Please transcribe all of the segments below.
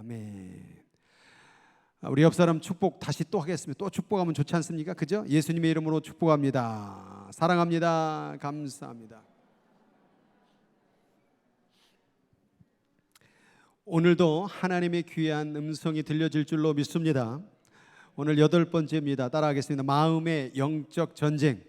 아멘. 우리 옆 사람 축복 다시 또 하겠습니다. 또 축복하면 좋지 않습니까? 그죠? 예수님의 이름으로 축복합니다. 사랑합니다. 감사합니다. 오늘도 하나님의 귀한 음성이 들려질 줄로 믿습니다. 오늘 8번째입니다. 따라하겠습니다. 마음의 영적 전쟁.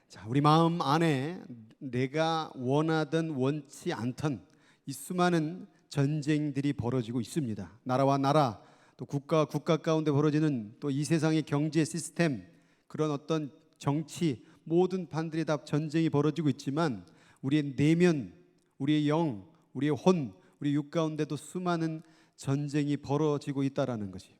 자, 우리 마음 안에 내가 원하든 원치 않던 이 수많은 전쟁들이 벌어지고 있습니다. 나라와 나라, 또 국가와 국가 가운데 벌어지는 또 이 세상의 경제 시스템, 그런 어떤 정치, 모든 판들이 다 전쟁이 벌어지고 있지만 우리의 내면, 우리의 영, 우리의 혼, 우리 육 가운데도 수많은 전쟁이 벌어지고 있다라는 것이.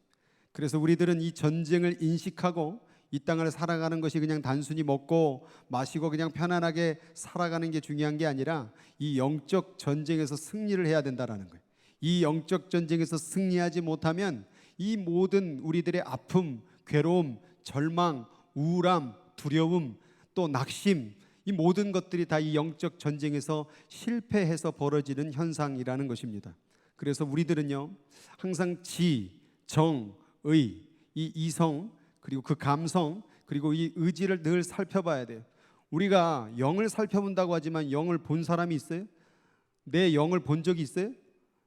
그래서 우리들은 이 전쟁을 인식하고 이 땅을 살아가는 것이 그냥 단순히 먹고 마시고 그냥 편안하게 살아가는 게 중요한 게 아니라 이 영적 전쟁에서 승리를 해야 된다라는 거예요. 이 영적 전쟁에서 승리하지 못하면 이 모든 우리들의 아픔, 괴로움, 절망, 우울함, 두려움, 또 낙심, 이 모든 것들이 다 이 영적 전쟁에서 실패해서 벌어지는 현상이라는 것입니다. 그래서 우리들은요, 항상 지, 정, 의, 이 이성, 그리고 그 감성, 그리고 이 의지를 늘 살펴봐야 돼요. 우리가 영을 살펴본다고 하지만 영을 본 사람이 있어요? 내 영을 본 적이 있어요?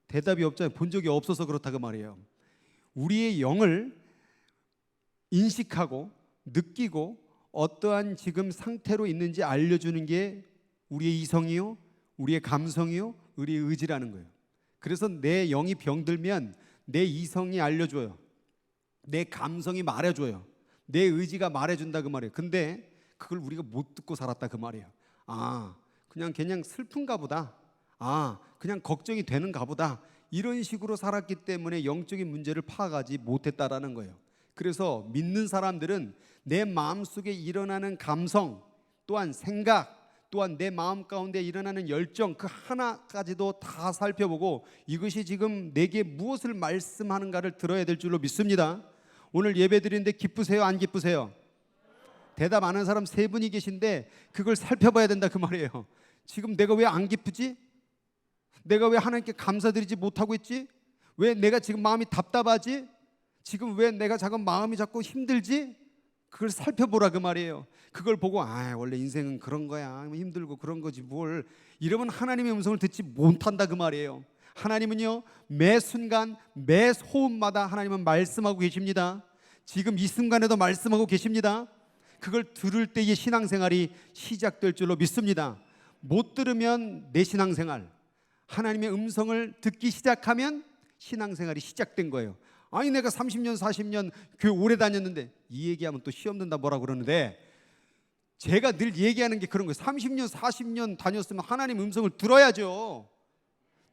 대답이 없잖아요. 본 적이 없어서 그렇다고 말이에요. 우리의 영을 인식하고 느끼고 어떠한 지금 상태로 있는지 알려주는 게 우리의 이성이요, 우리의 감성이요, 우리의 의지라는 거예요. 그래서 내 영이 병들면 내 이성이 알려줘요. 내 감성이 말해줘요. 내 의지가 말해준다 그 말이에요. 근데 그걸 우리가 못 듣고 살았다 그 말이에요. 그냥 슬픈가 보다. 그냥 걱정이 되는가 보다. 이런 식으로 살았기 때문에 영적인 문제를 파악하지 못했다라는 거예요. 그래서 믿는 사람들은 내 마음속에 일어나는 감성, 또한 생각, 또한 내 마음 가운데 일어나는 열정, 그 하나까지도 다 살펴보고 이것이 지금 내게 무엇을 말씀하는가를 들어야 될 줄로 믿습니다. 오늘 예배 드리는데 기쁘세요? 안 기쁘세요? 대답 안 하는 사람 3분이 계신데 그걸 살펴봐야 된다 그 말이에요. 지금 내가 왜 안 기쁘지? 내가 왜 하나님께 감사드리지 못하고 있지? 왜 내가 지금 마음이 답답하지? 지금 왜 내가 자꾸 마음이 자꾸 힘들지? 그걸 살펴보라 그 말이에요. 그걸 보고 원래 인생은 그런 거야, 힘들고 그런 거지 뭘, 이러면 하나님의 음성을 듣지 못한다 그 말이에요. 하나님은요, 매 순간 매 호흡마다 하나님은 말씀하고 계십니다. 지금 이 순간에도 말씀하고 계십니다. 그걸 들을 때의 신앙생활이 시작될 줄로 믿습니다. 못 들으면 내 신앙생활, 하나님의 음성을 듣기 시작하면 신앙생활이 시작된 거예요. 내가 30년 40년 교회 오래 다녔는데, 이 얘기하면 또 시험 든다 뭐라 그러는데, 제가 늘 얘기하는 게 그런 거예요. 30년 40년 다녔으면 하나님 음성을 들어야죠.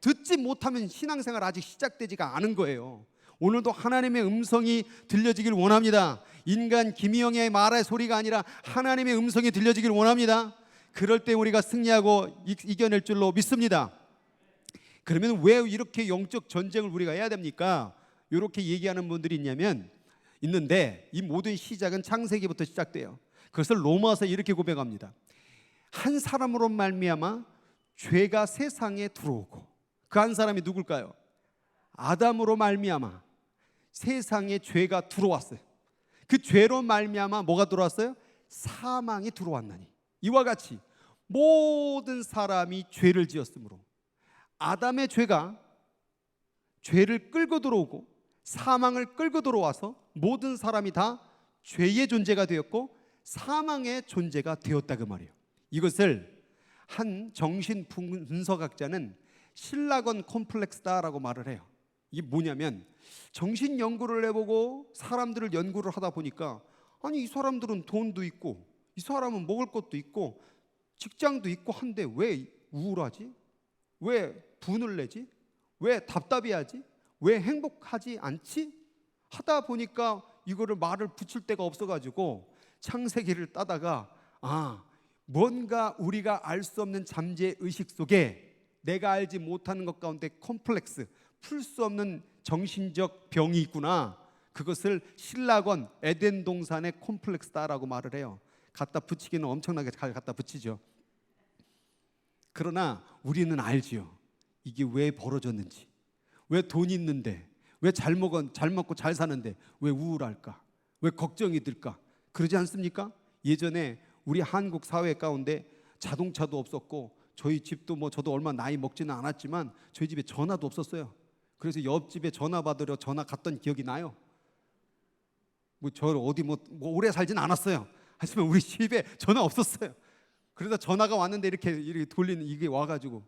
듣지 못하면 신앙생활 아직 시작되지가 않은 거예요. 오늘도 하나님의 음성이 들려지길 원합니다. 인간 김희영의 말의 소리가 아니라 하나님의 음성이 들려지길 원합니다. 그럴 때 우리가 승리하고 이겨낼 줄로 믿습니다. 그러면 왜 이렇게 영적 전쟁을 우리가 해야 됩니까? 이렇게 얘기하는 분들이 있는데 이 모든 시작은 창세기부터 시작돼요. 그것을 로마서 이렇게 고백합니다. 한 사람으로 말미암아 죄가 세상에 들어오고, 그 한 사람이 누굴까요? 아담으로 말미암아 세상에 죄가 들어왔어요. 그 죄로 말미암아 뭐가 들어왔어요? 사망이 들어왔나니, 이와 같이 모든 사람이 죄를 지었으므로 아담의 죄가 죄를 끌고 들어오고 사망을 끌고 들어와서 모든 사람이 다 죄의 존재가 되었고 사망의 존재가 되었다 그 말이에요. 이것을 한 정신 분석학자는 신라건 콤플렉스다라고 말을 해요. 이게 뭐냐면, 정신 연구를 해보고 사람들을 연구를 하다 보니까 이 사람들은 돈도 있고 이 사람은 먹을 것도 있고 직장도 있고 한데 왜 우울하지? 왜 분을 내지? 왜 답답해하지? 왜 행복하지 않지? 하다 보니까 이거를 말을 붙일 데가 없어가지고 창세기를 따다가 뭔가 우리가 알 수 없는 잠재 의식 속에 내가 알지 못하는 것 가운데 콤플렉스, 풀 수 없는 정신적 병이 있구나. 그것을 신라건 에덴 동산의 콤플렉스다라고 말을 해요. 갖다 붙이기는 엄청나게 잘 갖다 붙이죠. 그러나 우리는 알지요. 이게 왜 벌어졌는지, 왜 돈 있는데, 왜 잘 먹고 잘 사는데 왜 우울할까, 왜 걱정이 들까? 그러지 않습니까? 예전에 우리 한국 사회 가운데 자동차도 없었고, 저희 집도 뭐 저도 얼마 나이 먹지는 않았지만 저희 집에 전화도 없었어요. 그래서 옆집에 전화 받으러 전화 갔던 기억이 나요. 뭐 저 어디 뭐 오래 살진 않았어요. 하지만 우리 집에 전화 없었어요. 그러다 전화가 왔는데 이렇게 돌리는 이게 와가지고,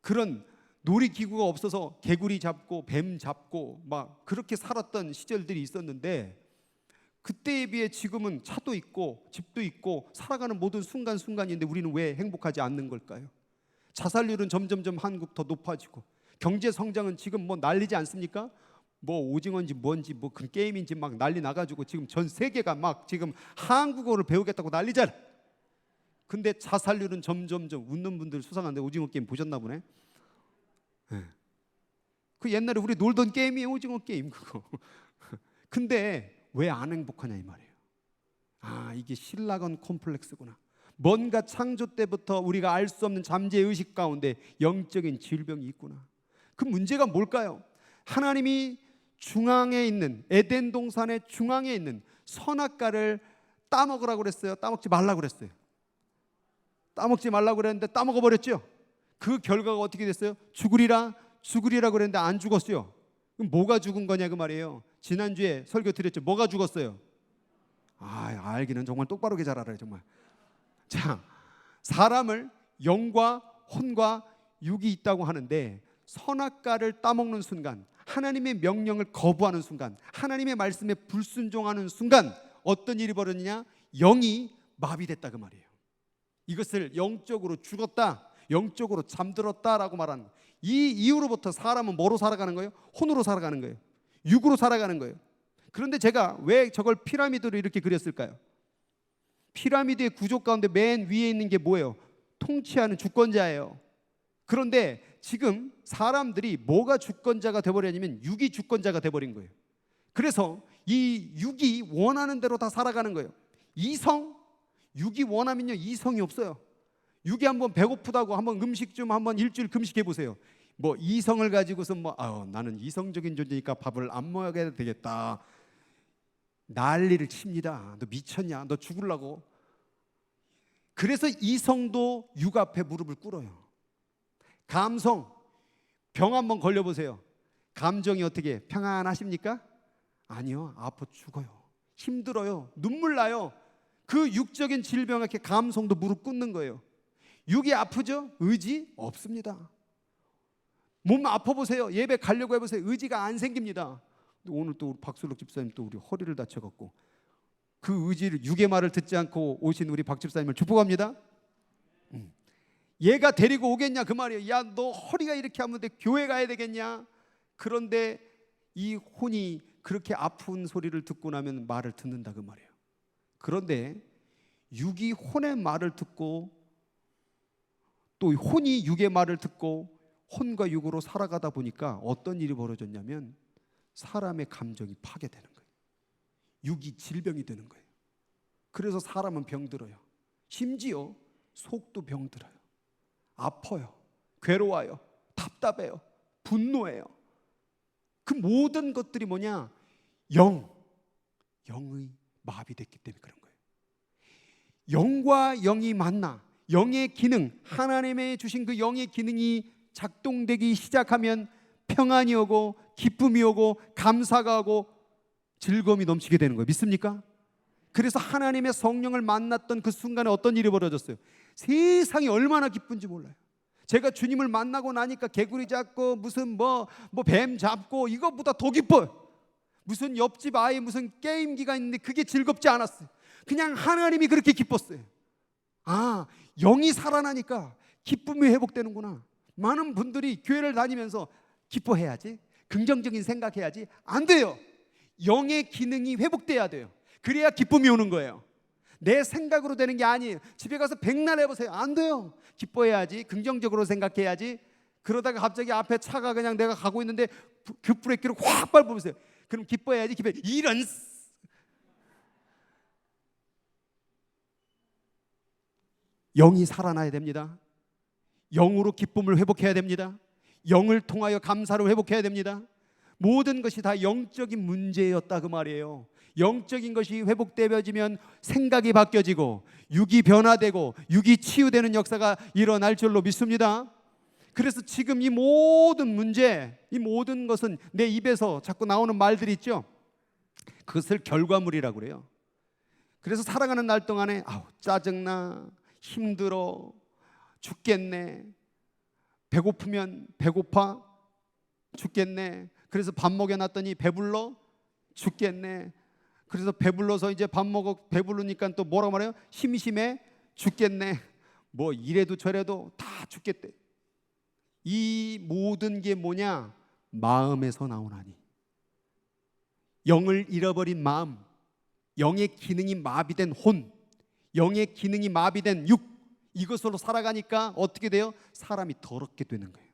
그런 놀이기구가 없어서 개구리 잡고 뱀 잡고 막 그렇게 살았던 시절들이 있었는데, 그때에 비해 지금은 차도 있고 집도 있고 살아가는 모든 순간순간인데 우리는 왜 행복하지 않는 걸까요? 자살률은 점점점 한국 더 높아지고, 경제 성장은 지금 뭐 난리지 않습니까? 뭐 오징어인지 뭔지 뭐 그 게임인지 막 난리 나가지고 지금 전 세계가 막 지금 한국어를 배우겠다고 난리잖아. 근데 자살률은 점점점, 웃는 분들 수상한데 오징어 게임 보셨나 보네. 네. 그 옛날에 우리 놀던 게임이에요, 오징어 게임 그거. 근데 왜 안 행복하냐 이 말이에요. 아, 이게 신라건 콤플렉스구나. 뭔가 창조 때부터 우리가 알 수 없는 잠재 의식 가운데 영적인 질병이 있구나. 그 문제가 뭘까요? 하나님이 중앙에 있는 에덴 동산의 중앙에 있는 선악과를 따먹으라고 그랬어요? 따먹지 말라고 그랬어요? 따먹지 말라고 그랬는데 따먹어 버렸죠. 그 결과가 어떻게 됐어요? 죽으리라 그랬는데 안 죽었어요. 그럼 뭐가 죽은 거냐 그 말이에요. 지난주에 설교 드렸죠. 뭐가 죽었어요? 알기는 정말 똑바르게 잘 알아요 정말. 자, 사람을 영과 혼과 육이 있다고 하는데, 선악과를 따먹는 순간, 하나님의 명령을 거부하는 순간, 하나님의 말씀에 불순종하는 순간 어떤 일이 벌어지냐? 영이 마비됐다 그 말이에요. 이것을 영적으로 죽었다, 영적으로 잠들었다라고 말하는 거예요. 이 이후로부터 사람은 뭐로 살아가는 거예요? 혼으로 살아가는 거예요. 육으로 살아가는 거예요. 그런데 제가 왜 저걸 피라미드로 이렇게 그렸을까요? 피라미드의 구조 가운데 맨 위에 있는 게 뭐예요? 통치하는 주권자예요. 그런데 지금 사람들이 뭐가 주권자가 돼버렸냐면 육이 주권자가 돼버린 거예요. 그래서 이 육이 원하는 대로 다 살아가는 거예요. 육이 원하면요 이성이 없어요. 육이 한번 배고프다고 한번 음식 좀 한번 일주일 금식해 보세요. 뭐 이성을 가지고서 나는 이성적인 존재니까 밥을 안 먹어야 되겠다, 난리를 칩니다. 너 미쳤냐? 너 죽으려고? 그래서 이성도 육 앞에 무릎을 꿇어요. 감성, 병 한번 걸려보세요. 감정이 어떻게 평안하십니까? 아니요, 아파 죽어요. 힘들어요. 눈물 나요. 그 육적인 질병에 감성도 무릎 꿇는 거예요. 육이 아프죠? 의지 없습니다. 몸 아파보세요. 예배 가려고 해보세요. 의지가 안 생깁니다. 오늘 또 박술록 집사님 또 우리 허리를 다쳐갖고 그 의지를, 육의 말을 듣지 않고 오신 우리 박 집사님을 축복합니다. 얘가 데리고 오겠냐 그 말이에요. 야, 너 허리가 이렇게 아픈데 교회 가야 되겠냐? 그런데 이 혼이 그렇게 아픈 소리를 듣고 나면 말을 듣는다 그 말이에요. 그런데 육이 혼의 말을 듣고 또 혼이 육의 말을 듣고 혼과 육으로 살아가다 보니까 어떤 일이 벌어졌냐면 사람의 감정이 파괴되는 거예요. 육이 질병이 되는 거예요. 그래서 사람은 병들어요. 심지어 속도 병들어요. 아파요. 괴로워요. 답답해요. 분노해요. 그 모든 것들이 뭐냐? 영의 마비됐기 때문에 그런 거예요. 영과 영이 만나 영의 기능, 하나님의 주신 그 영의 기능이 작동되기 시작하면 평안이 오고 기쁨이 오고 감사가 오고 즐거움이 넘치게 되는 거예요. 믿습니까? 그래서 하나님의 성령을 만났던 그 순간에 어떤 일이 벌어졌어요? 세상이 얼마나 기쁜지 몰라요. 제가 주님을 만나고 나니까 개구리 잡고 무슨 뱀 잡고 이것보다 더 기뻐요. 무슨 옆집 아이 무슨 게임기가 있는데 그게 즐겁지 않았어요. 그냥 하나님이 그렇게 기뻤어요. 영이 살아나니까 기쁨이 회복되는구나. 많은 분들이 교회를 다니면서 기뻐해야지, 긍정적인 생각해야지. 안 돼요. 영의 기능이 회복돼야 돼요. 그래야 기쁨이 오는 거예요. 내 생각으로 되는 게 아니에요. 집에 가서 백날 해보세요. 안 돼요. 기뻐해야지, 긍정적으로 생각해야지. 그러다가 갑자기 앞에 차가 그냥 내가 가고 있는데 급브레이크를 확 밟으세요. 그럼 기뻐해야지. 이런 영이 살아나야 됩니다. 영으로 기쁨을 회복해야 됩니다. 영을 통하여 감사를 회복해야 됩니다. 모든 것이 다 영적인 문제였다 그 말이에요. 영적인 것이 회복되어지면 생각이 바뀌어지고 육이 변화되고 육이 치유되는 역사가 일어날 줄로 믿습니다. 그래서 지금 이 모든 문제, 이 모든 것은 내 입에서 자꾸 나오는 말들이 있죠. 그것을 결과물이라고 그래요. 그래서 살아가는 날 동안에 짜증나, 힘들어, 죽겠네, 배고프면 배고파 죽겠네, 그래서 밥 먹여놨더니 배불러 죽겠네, 그래서 배불러서 이제 밥 먹어 배부르니까 또 뭐라고 말해요? 심심해 죽겠네, 뭐 이래도 저래도 다 죽겠대. 이 모든 게 뭐냐? 마음에서 나오나니. 영을 잃어버린 마음, 영의 기능이 마비된 혼, 영의 기능이 마비된 육, 이것으로 살아가니까 어떻게 돼요? 사람이 더럽게 되는 거예요.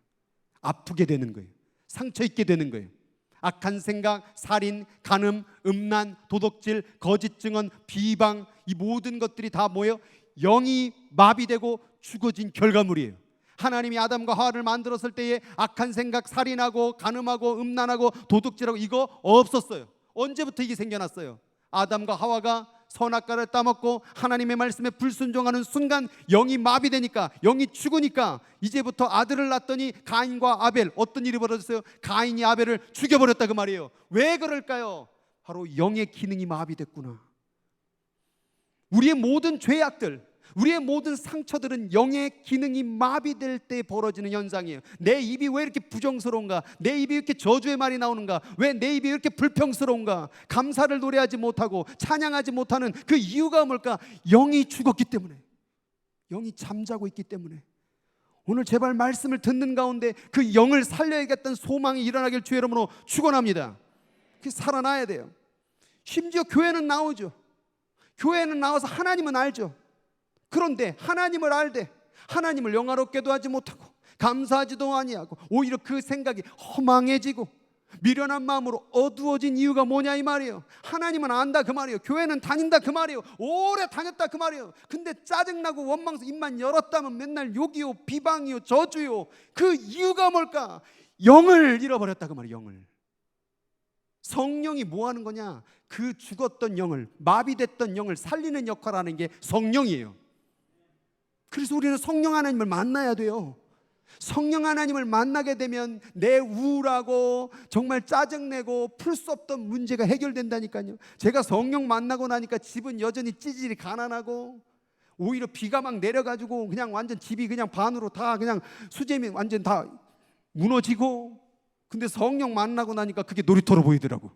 아프게 되는 거예요. 상처 입게 되는 거예요. 악한 생각, 살인, 간음, 음란, 도덕질, 거짓 증언, 비방, 이 모든 것들이 다 뭐예요? 영이 마비되고 죽어진 결과물이에요. 하나님이 아담과 하와를 만들었을 때에 악한 생각, 살인하고 간음하고 음란하고 도둑질하고 이거 없었어요. 언제부터 이게 생겨났어요? 아담과 하와가 선악과를 따먹고 하나님의 말씀에 불순종하는 순간 영이 마비되니까, 영이 죽으니까 이제부터 아들을 낳았더니 가인과 아벨, 어떤 일이 벌어졌어요? 가인이 아벨을 죽여버렸다 그 말이에요. 왜 그럴까요? 바로 영의 기능이 마비됐구나. 우리의 모든 죄악들, 우리의 모든 상처들은 영의 기능이 마비될 때 벌어지는 현상이에요. 내 입이 왜 이렇게 부정스러운가? 내 입이 이렇게 저주의 말이 나오는가? 왜 내 입이 이렇게 불평스러운가? 감사를 노래하지 못하고 찬양하지 못하는 그 이유가 뭘까? 영이 죽었기 때문에, 영이 잠자고 있기 때문에. 오늘 제발 말씀을 듣는 가운데 그 영을 살려야겠다는 소망이 일어나길 주의 이름으로 축원합니다. 그게 살아나야 돼요. 심지어 교회는 나오죠. 교회는 나와서 하나님은 알죠. 그런데 하나님을 알되 하나님을 영화롭게도 하지 못하고 감사하지도 아니하고 오히려 그 생각이 허망해지고 미련한 마음으로 어두워진 이유가 뭐냐 이 말이에요. 하나님은 안다 그 말이에요. 교회는 다닌다 그 말이에요. 오래 다녔다 그 말이에요. 근데 짜증나고 원망해서 입만 열었다면 맨날 욕이요, 비방이요, 저주요. 그 이유가 뭘까? 영을 잃어버렸다 그 말이에요. 영을. 성령이 뭐 하는 거냐? 그 죽었던 영을, 마비됐던 영을 살리는 역할을 하는 게 성령이에요. 그래서 우리는 성령 하나님을 만나야 돼요. 성령 하나님을 만나게 되면 내 우울하고 정말 짜증내고 풀 수 없던 문제가 해결된다니까요. 제가 성령 만나고 나니까 집은 여전히 찌질이 가난하고 오히려 비가 막 내려가지고 그냥 완전 집이 그냥 반으로 다 그냥 수제미 완전 다 무너지고, 근데 성령 만나고 나니까 그게 놀이터로 보이더라고.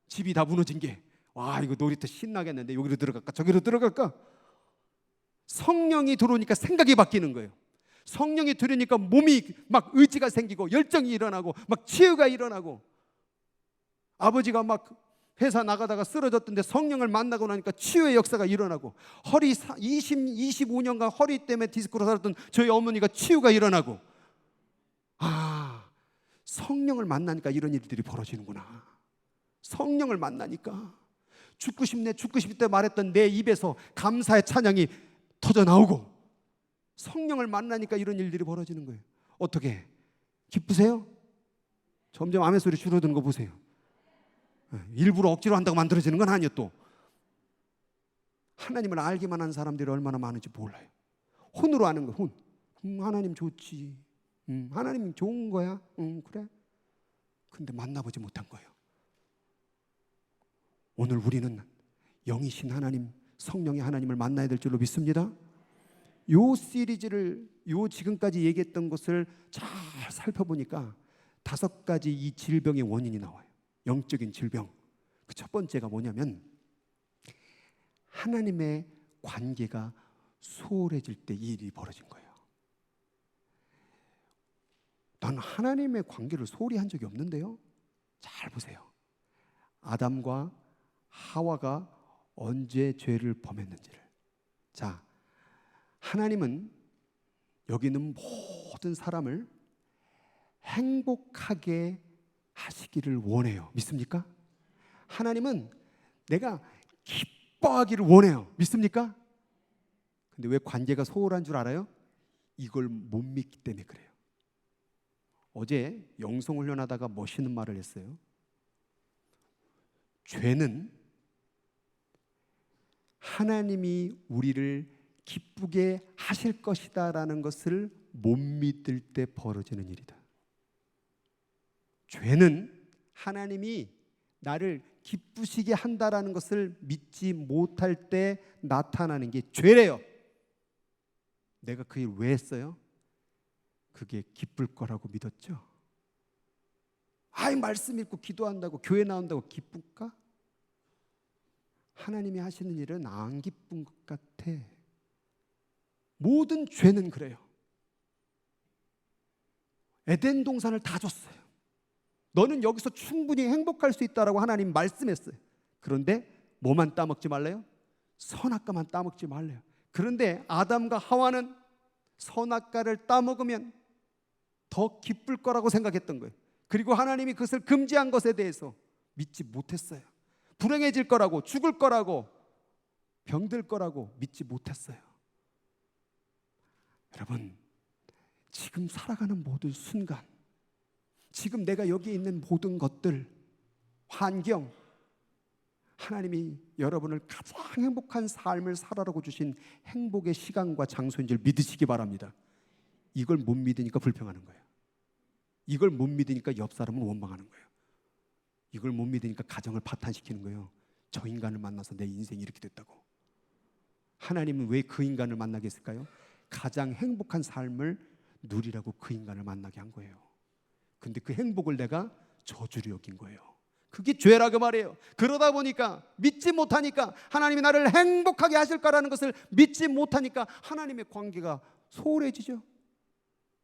집이 다 무너진 게. 와, 이거 놀이터 신나겠는데 여기로 들어갈까 저기로 들어갈까. 성령이 들어오니까 생각이 바뀌는 거예요. 성령이 들으니까 몸이 막 의지가 생기고 열정이 일어나고 막 치유가 일어나고. 아버지가 막 회사 나가다가 쓰러졌던데 성령을 만나고 나니까 치유의 역사가 일어나고, 허리 25년간 허리 때문에 디스크로 살았던 저희 어머니가 치유가 일어나고. 성령을 만나니까 이런 일들이 벌어지는구나. 성령을 만나니까 죽고 싶네 죽고 싶을 때 말했던 내 입에서 감사의 찬양이 터져 나오고, 성령을 만나니까 이런 일들이 벌어지는 거예요. 어떻게? 기쁘세요? 점점 아멘 소리 줄어드는 거 보세요. 일부러 억지로 한다고 만들어지는 건 아니에요. 또 하나님을 알기만 한 사람들이 얼마나 많은지 몰라요. 혼으로 아는 거예요. 혼. 하나님 좋지. 하나님 좋은 거야. 그래. 근데 만나보지 못한 거예요. 오늘 우리는 영이신 하나님, 성령의 하나님을 만나야 될 줄로 믿습니다. 요 시리즈를, 요 지금까지 얘기했던 것을 잘 살펴보니까 5가지 이 질병의 원인이 나와요. 영적인 질병. 그 첫 번째가 뭐냐면 하나님의 관계가 소홀해질 때 이 일이 벌어진 거예요. 난 하나님의 관계를 소홀히 한 적이 없는데요. 잘 보세요. 아담과 하와가 언제 죄를 범했는지를. 자, 하나님은 여기 있는 모든 사람을 행복하게 하시기를 원해요. 믿습니까? 하나님은 내가 기뻐하기를 원해요. 믿습니까? 근데 왜 관계가 소홀한 줄 알아요? 이걸 못 믿기 때문에 그래요. 어제 영성훈련하다가 멋있는 말을 했어요. 죄는 하나님이 우리를 기쁘게 하실 것이다 라는 것을 못 믿을 때 벌어지는 일이다. 죄는 하나님이 나를 기쁘시게 한다라는 것을 믿지 못할 때 나타나는 게 죄래요. 내가 그 일 왜 했어요? 그게 기쁠 거라고 믿었죠. 아이, 말씀 읽고 기도한다고 교회 나온다고 기쁠까? 하나님이 하시는 일은 안 기쁜 것 같아. 모든 죄는 그래요. 에덴 동산을 다 줬어요. 너는 여기서 충분히 행복할 수 있다라고 하나님 말씀했어요. 그런데 뭐만 따먹지 말래요? 선악과만 따먹지 말래요. 그런데 아담과 하와는 선악과를 따먹으면 더 기쁠 거라고 생각했던 거예요. 그리고 하나님이 그것을 금지한 것에 대해서 믿지 못했어요. 불행해질 거라고, 죽을 거라고, 병들 거라고 믿지 못했어요. 여러분, 지금 살아가는 모든 순간, 지금 내가 여기 있는 모든 것들, 환경, 하나님이 여러분을 가장 행복한 삶을 살아라고 주신 행복의 시간과 장소인 줄 믿으시기 바랍니다. 이걸 못 믿으니까 불평하는 거예요. 이걸 못 믿으니까 옆 사람은 원망하는 거예요. 이걸 못 믿으니까 가정을 파탄시키는 거예요. 저 인간을 만나서 내 인생이 이렇게 됐다고. 하나님은 왜 그 인간을 만나게 했을까요? 가장 행복한 삶을 누리라고 그 인간을 만나게 한 거예요. 근데 그 행복을 내가 저주로 여긴 거예요. 그게 죄라고 말이에요. 그러다 보니까 믿지 못하니까, 하나님이 나를 행복하게 하실 거라는 것을 믿지 못하니까 하나님의 관계가 소홀해지죠.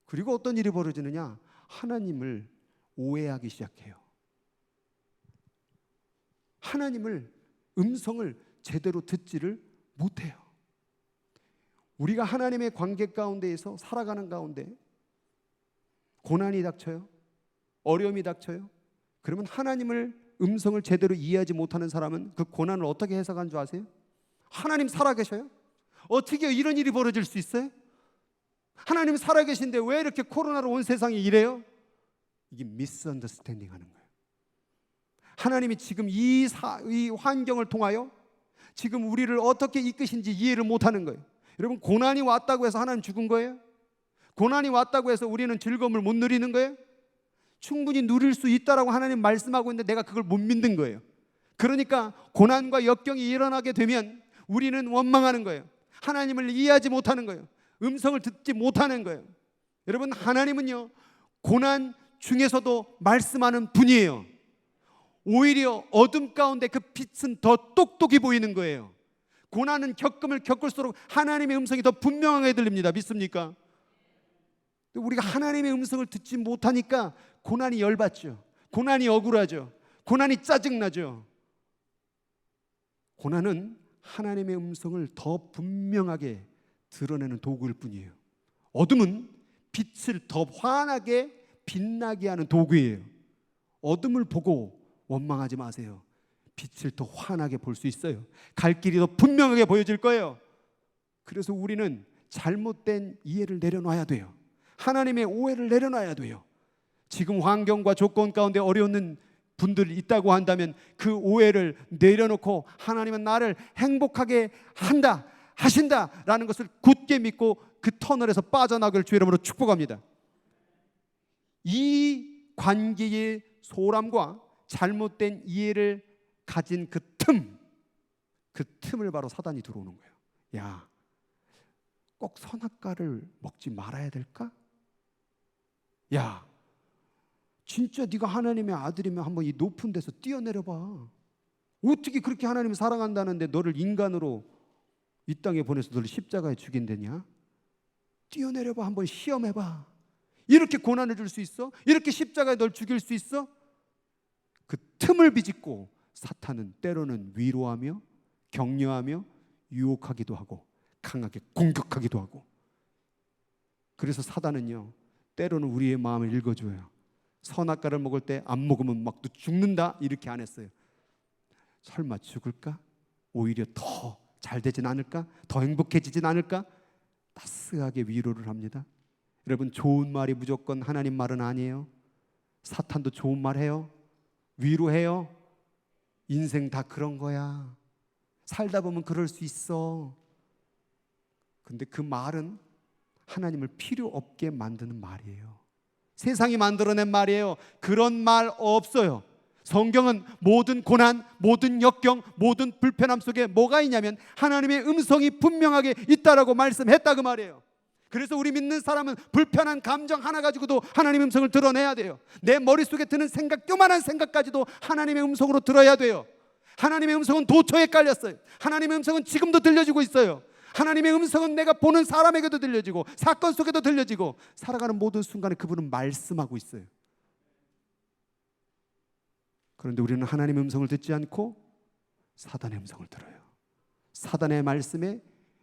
그리고 어떤 일이 벌어지느냐? 하나님을 오해하기 시작해요. 하나님을 음성을 제대로 듣지를 못해요. 우리가 하나님의 관계 가운데에서 살아가는 가운데 고난이 닥쳐요. 어려움이 닥쳐요. 그러면 하나님을 음성을 제대로 이해하지 못하는 사람은 그 고난을 어떻게 해석한 줄 아세요? 하나님 살아계셔요? 어떻게 이런 일이 벌어질 수 있어요? 하나님 살아계신데 왜 이렇게 코로나로 온 세상이 이래요? 이게 미스언더스탠딩 하는 거예요. 하나님이 지금 이 환경을 통하여 지금 우리를 어떻게 이끄신지 이해를 못하는 거예요. 여러분, 고난이 왔다고 해서 하나님 죽은 거예요? 고난이 왔다고 해서 우리는 즐거움을 못 누리는 거예요? 충분히 누릴 수 있다라고 하나님 말씀하고 있는데 내가 그걸 못 믿는 거예요. 그러니까 고난과 역경이 일어나게 되면 우리는 원망하는 거예요. 하나님을 이해하지 못하는 거예요. 음성을 듣지 못하는 거예요. 여러분, 하나님은요, 고난 중에서도 말씀하는 분이에요. 오히려 어둠 가운데 그 빛은 더 똑똑히 보이는 거예요. 고난은 겪음을 겪을수록 하나님의 음성이 더 분명하게 들립니다. 믿습니까? 우리가 하나님의 음성을 듣지 못하니까 고난이 열받죠. 고난이 억울하죠. 고난이 짜증나죠. 고난은 하나님의 음성을 더 분명하게 드러내는 도구일 뿐이에요. 어둠은 빛을 더 환하게 빛나게 하는 도구예요. 어둠을 보고 원망하지 마세요. 빛을 더 환하게 볼 수 있어요. 갈 길이 더 분명하게 보여질 거예요. 그래서 우리는 잘못된 이해를 내려놔야 돼요. 하나님의 오해를 내려놔야 돼요. 지금 환경과 조건 가운데 어려운 분들이 있다고 한다면 그 오해를 내려놓고 하나님은 나를 행복하게 한다, 하신다라는 것을 굳게 믿고 그 터널에서 빠져나갈 주 이름으로 축복합니다. 이 관계의 소홀함과 잘못된 이해를 가진 그 틈을 바로 사단이 들어오는 거예요. 야, 꼭 선악과를 먹지 말아야 될까? 야, 진짜 네가 하나님의 아들이면 한번 이 높은 데서 뛰어내려봐. 어떻게 그렇게 하나님을 사랑한다는데 너를 인간으로 이 땅에 보내서 너를 십자가에 죽인다냐? 뛰어내려봐. 한번 시험해봐. 이렇게 고난을 줄 수 있어? 이렇게 십자가에 널 죽일 수 있어? 그 틈을 비집고 사탄은 때로는 위로하며 격려하며 유혹하기도 하고 강하게 공격하기도 하고. 그래서 사단은요, 때로는 우리의 마음을 읽어줘요. 선악과를 먹을 때 안 먹으면 막 또 죽는다 이렇게 안 했어요. 설마 죽을까? 오히려 더 잘 되진 않을까? 더 행복해지진 않을까? 따스하게 위로를 합니다. 여러분, 좋은 말이 무조건 하나님 말은 아니에요. 사탄도 좋은 말 해요. 위로해요. 인생 다 그런 거야. 살다 보면 그럴 수 있어. 근데 그 말은 하나님을 필요 없게 만드는 말이에요. 세상이 만들어낸 말이에요. 그런 말 없어요. 성경은 모든 고난, 모든 역경, 모든 불편함 속에 뭐가 있냐면 하나님의 음성이 분명하게 있다라고 말씀했다 그 말이에요. 그래서 우리 믿는 사람은 불편한 감정 하나 가지고도 하나님의 음성을 드러내야 돼요. 내 머릿속에 드는 생각, 요만한 생각까지도 하나님의 음성으로 들어야 돼요. 하나님의 음성은 도처에 깔렸어요. 하나님의 음성은 지금도 들려지고 있어요. 하나님의 음성은 내가 보는 사람에게도 들려지고 사건 속에도 들려지고 살아가는 모든 순간에 그분은 말씀하고 있어요. 그런데 우리는 하나님의 음성을 듣지 않고 사단의 음성을 들어요. 사단의 말씀에,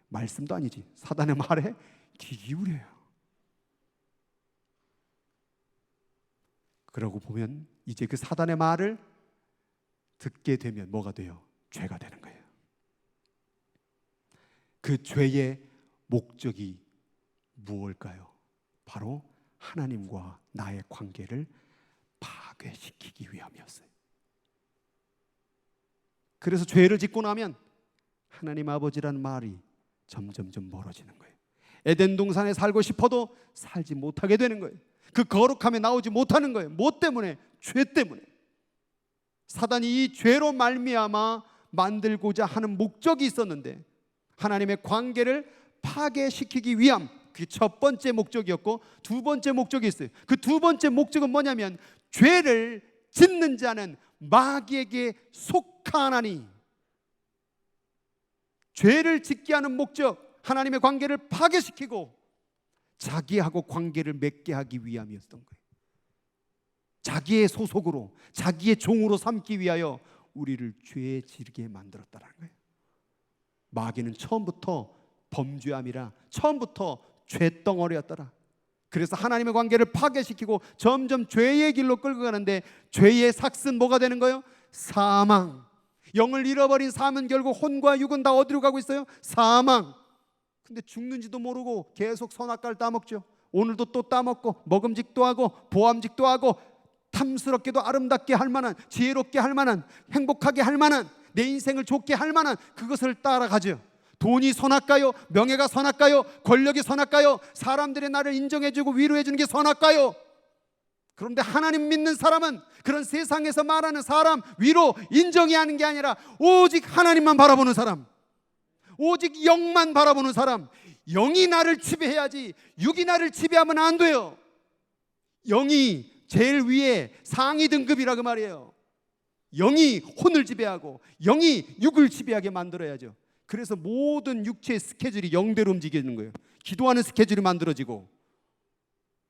말씀도 아니지, 사단의 말에 귀 기울여요. 그러고 보면 이제 그 사단의 말을 듣게 되면 뭐가 돼요? 죄가 되는 거예요. 그 죄의 목적이 무엇일까요? 바로 하나님과 나의 관계를 파괴시키기 위함이었어요. 그래서 죄를 짓고 나면 하나님 아버지라는 말이 점점점 멀어지는 거예요. 에덴 동산에 살고 싶어도 살지 못하게 되는 거예요. 그 거룩함에 나오지 못하는 거예요. 뭐 때문에? 죄 때문에. 사단이 이 죄로 말미암아 만들고자 하는 목적이 있었는데 하나님의 관계를 파괴시키기 위함, 그게 첫 번째 목적이었고 두 번째 목적이 있어요. 그 두 번째 목적은 뭐냐면 죄를 짓는 자는 마귀에게 속하나니. 죄를 짓게 하는 목적, 하나님의 관계를 파괴시키고 자기하고 관계를 맺게 하기 위함이었던 거예요. 자기의 소속으로, 자기의 종으로 삼기 위하여 우리를 죄에 지르게 만들었다는 거예요. 마귀는 처음부터 범죄함이라, 처음부터 죄덩어리였더라. 그래서 하나님의 관계를 파괴시키고 점점 죄의 길로 끌고 가는데 죄의 삭은 뭐가 되는 거예요? 사망. 영을 잃어버린 삶은 결국 혼과 육은 다 어디로 가고 있어요? 사망. 근데 죽는지도 모르고 계속 선악과를 따먹죠. 오늘도 또 따먹고 먹음직도 하고 보암직도 하고 탐스럽게도 아름답게 할 만한, 지혜롭게 할 만한, 행복하게 할 만한, 내 인생을 좋게 할 만한 그것을 따라가죠. 돈이 선악과요? 명예가 선악과요? 권력이 선악과요? 사람들이 나를 인정해주고 위로해주는 게 선악과요? 그런데 하나님 믿는 사람은 그런 세상에서 말하는 사람 위로 인정이 하는 게 아니라 오직 하나님만 바라보는 사람, 오직 영만 바라보는 사람. 영이 나를 지배해야지 육이 나를 지배하면 안 돼요. 영이 제일 위에 상위 등급이라 그 말이에요. 영이 혼을 지배하고 영이 육을 지배하게 만들어야죠. 그래서 모든 육체의 스케줄이 영대로 움직이는 거예요. 기도하는 스케줄이 만들어지고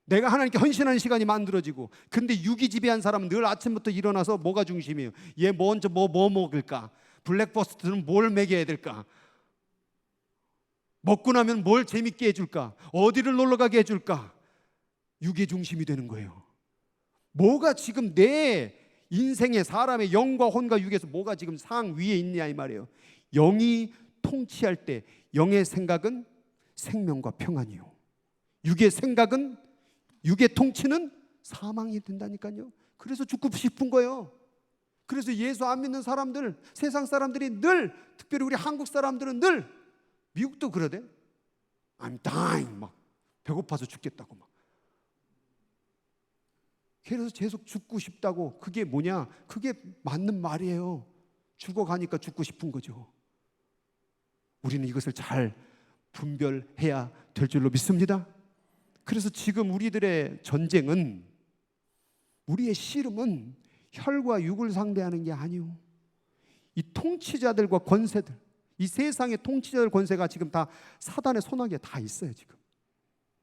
내가 하나님께 헌신하는 시간이 만들어지고. 근데 육이 지배한 사람은 늘 아침부터 일어나서 뭐가 중심이에요? 얘 먼저 뭐 먹을까? 블랙버스트는 뭘 먹여야 될까? 먹고 나면 뭘 재밌게 해줄까? 어디를 놀러가게 해줄까? 육의 중심이 되는 거예요. 뭐가 지금 내 인생의 사람의 영과 혼과 육에서 뭐가 지금 상위에 있냐 이 말이에요. 영이 통치할 때 영의 생각은 생명과 평안이요, 육의 생각은, 육의 통치는 사망이 된다니까요. 그래서 죽고 싶은 거예요. 그래서 예수 안 믿는 사람들, 세상 사람들이 늘, 특별히 우리 한국 사람들은 늘, 미국도 그러대. I'm dying, 막 배고파서 죽겠다고 막. 그래서 계속 죽고 싶다고. 그게 뭐냐? 그게 맞는 말이에요. 죽어가니까 죽고 싶은 거죠. 우리는 이것을 잘 분별해야 될 줄로 믿습니다. 그래서 지금 우리들의 전쟁은, 우리의 씨름은 혈과 육을 상대하는 게 아니요, 이 통치자들과 권세들, 이 세상의 통치자들 권세가 지금 다 사단의 손아귀에 다 있어요.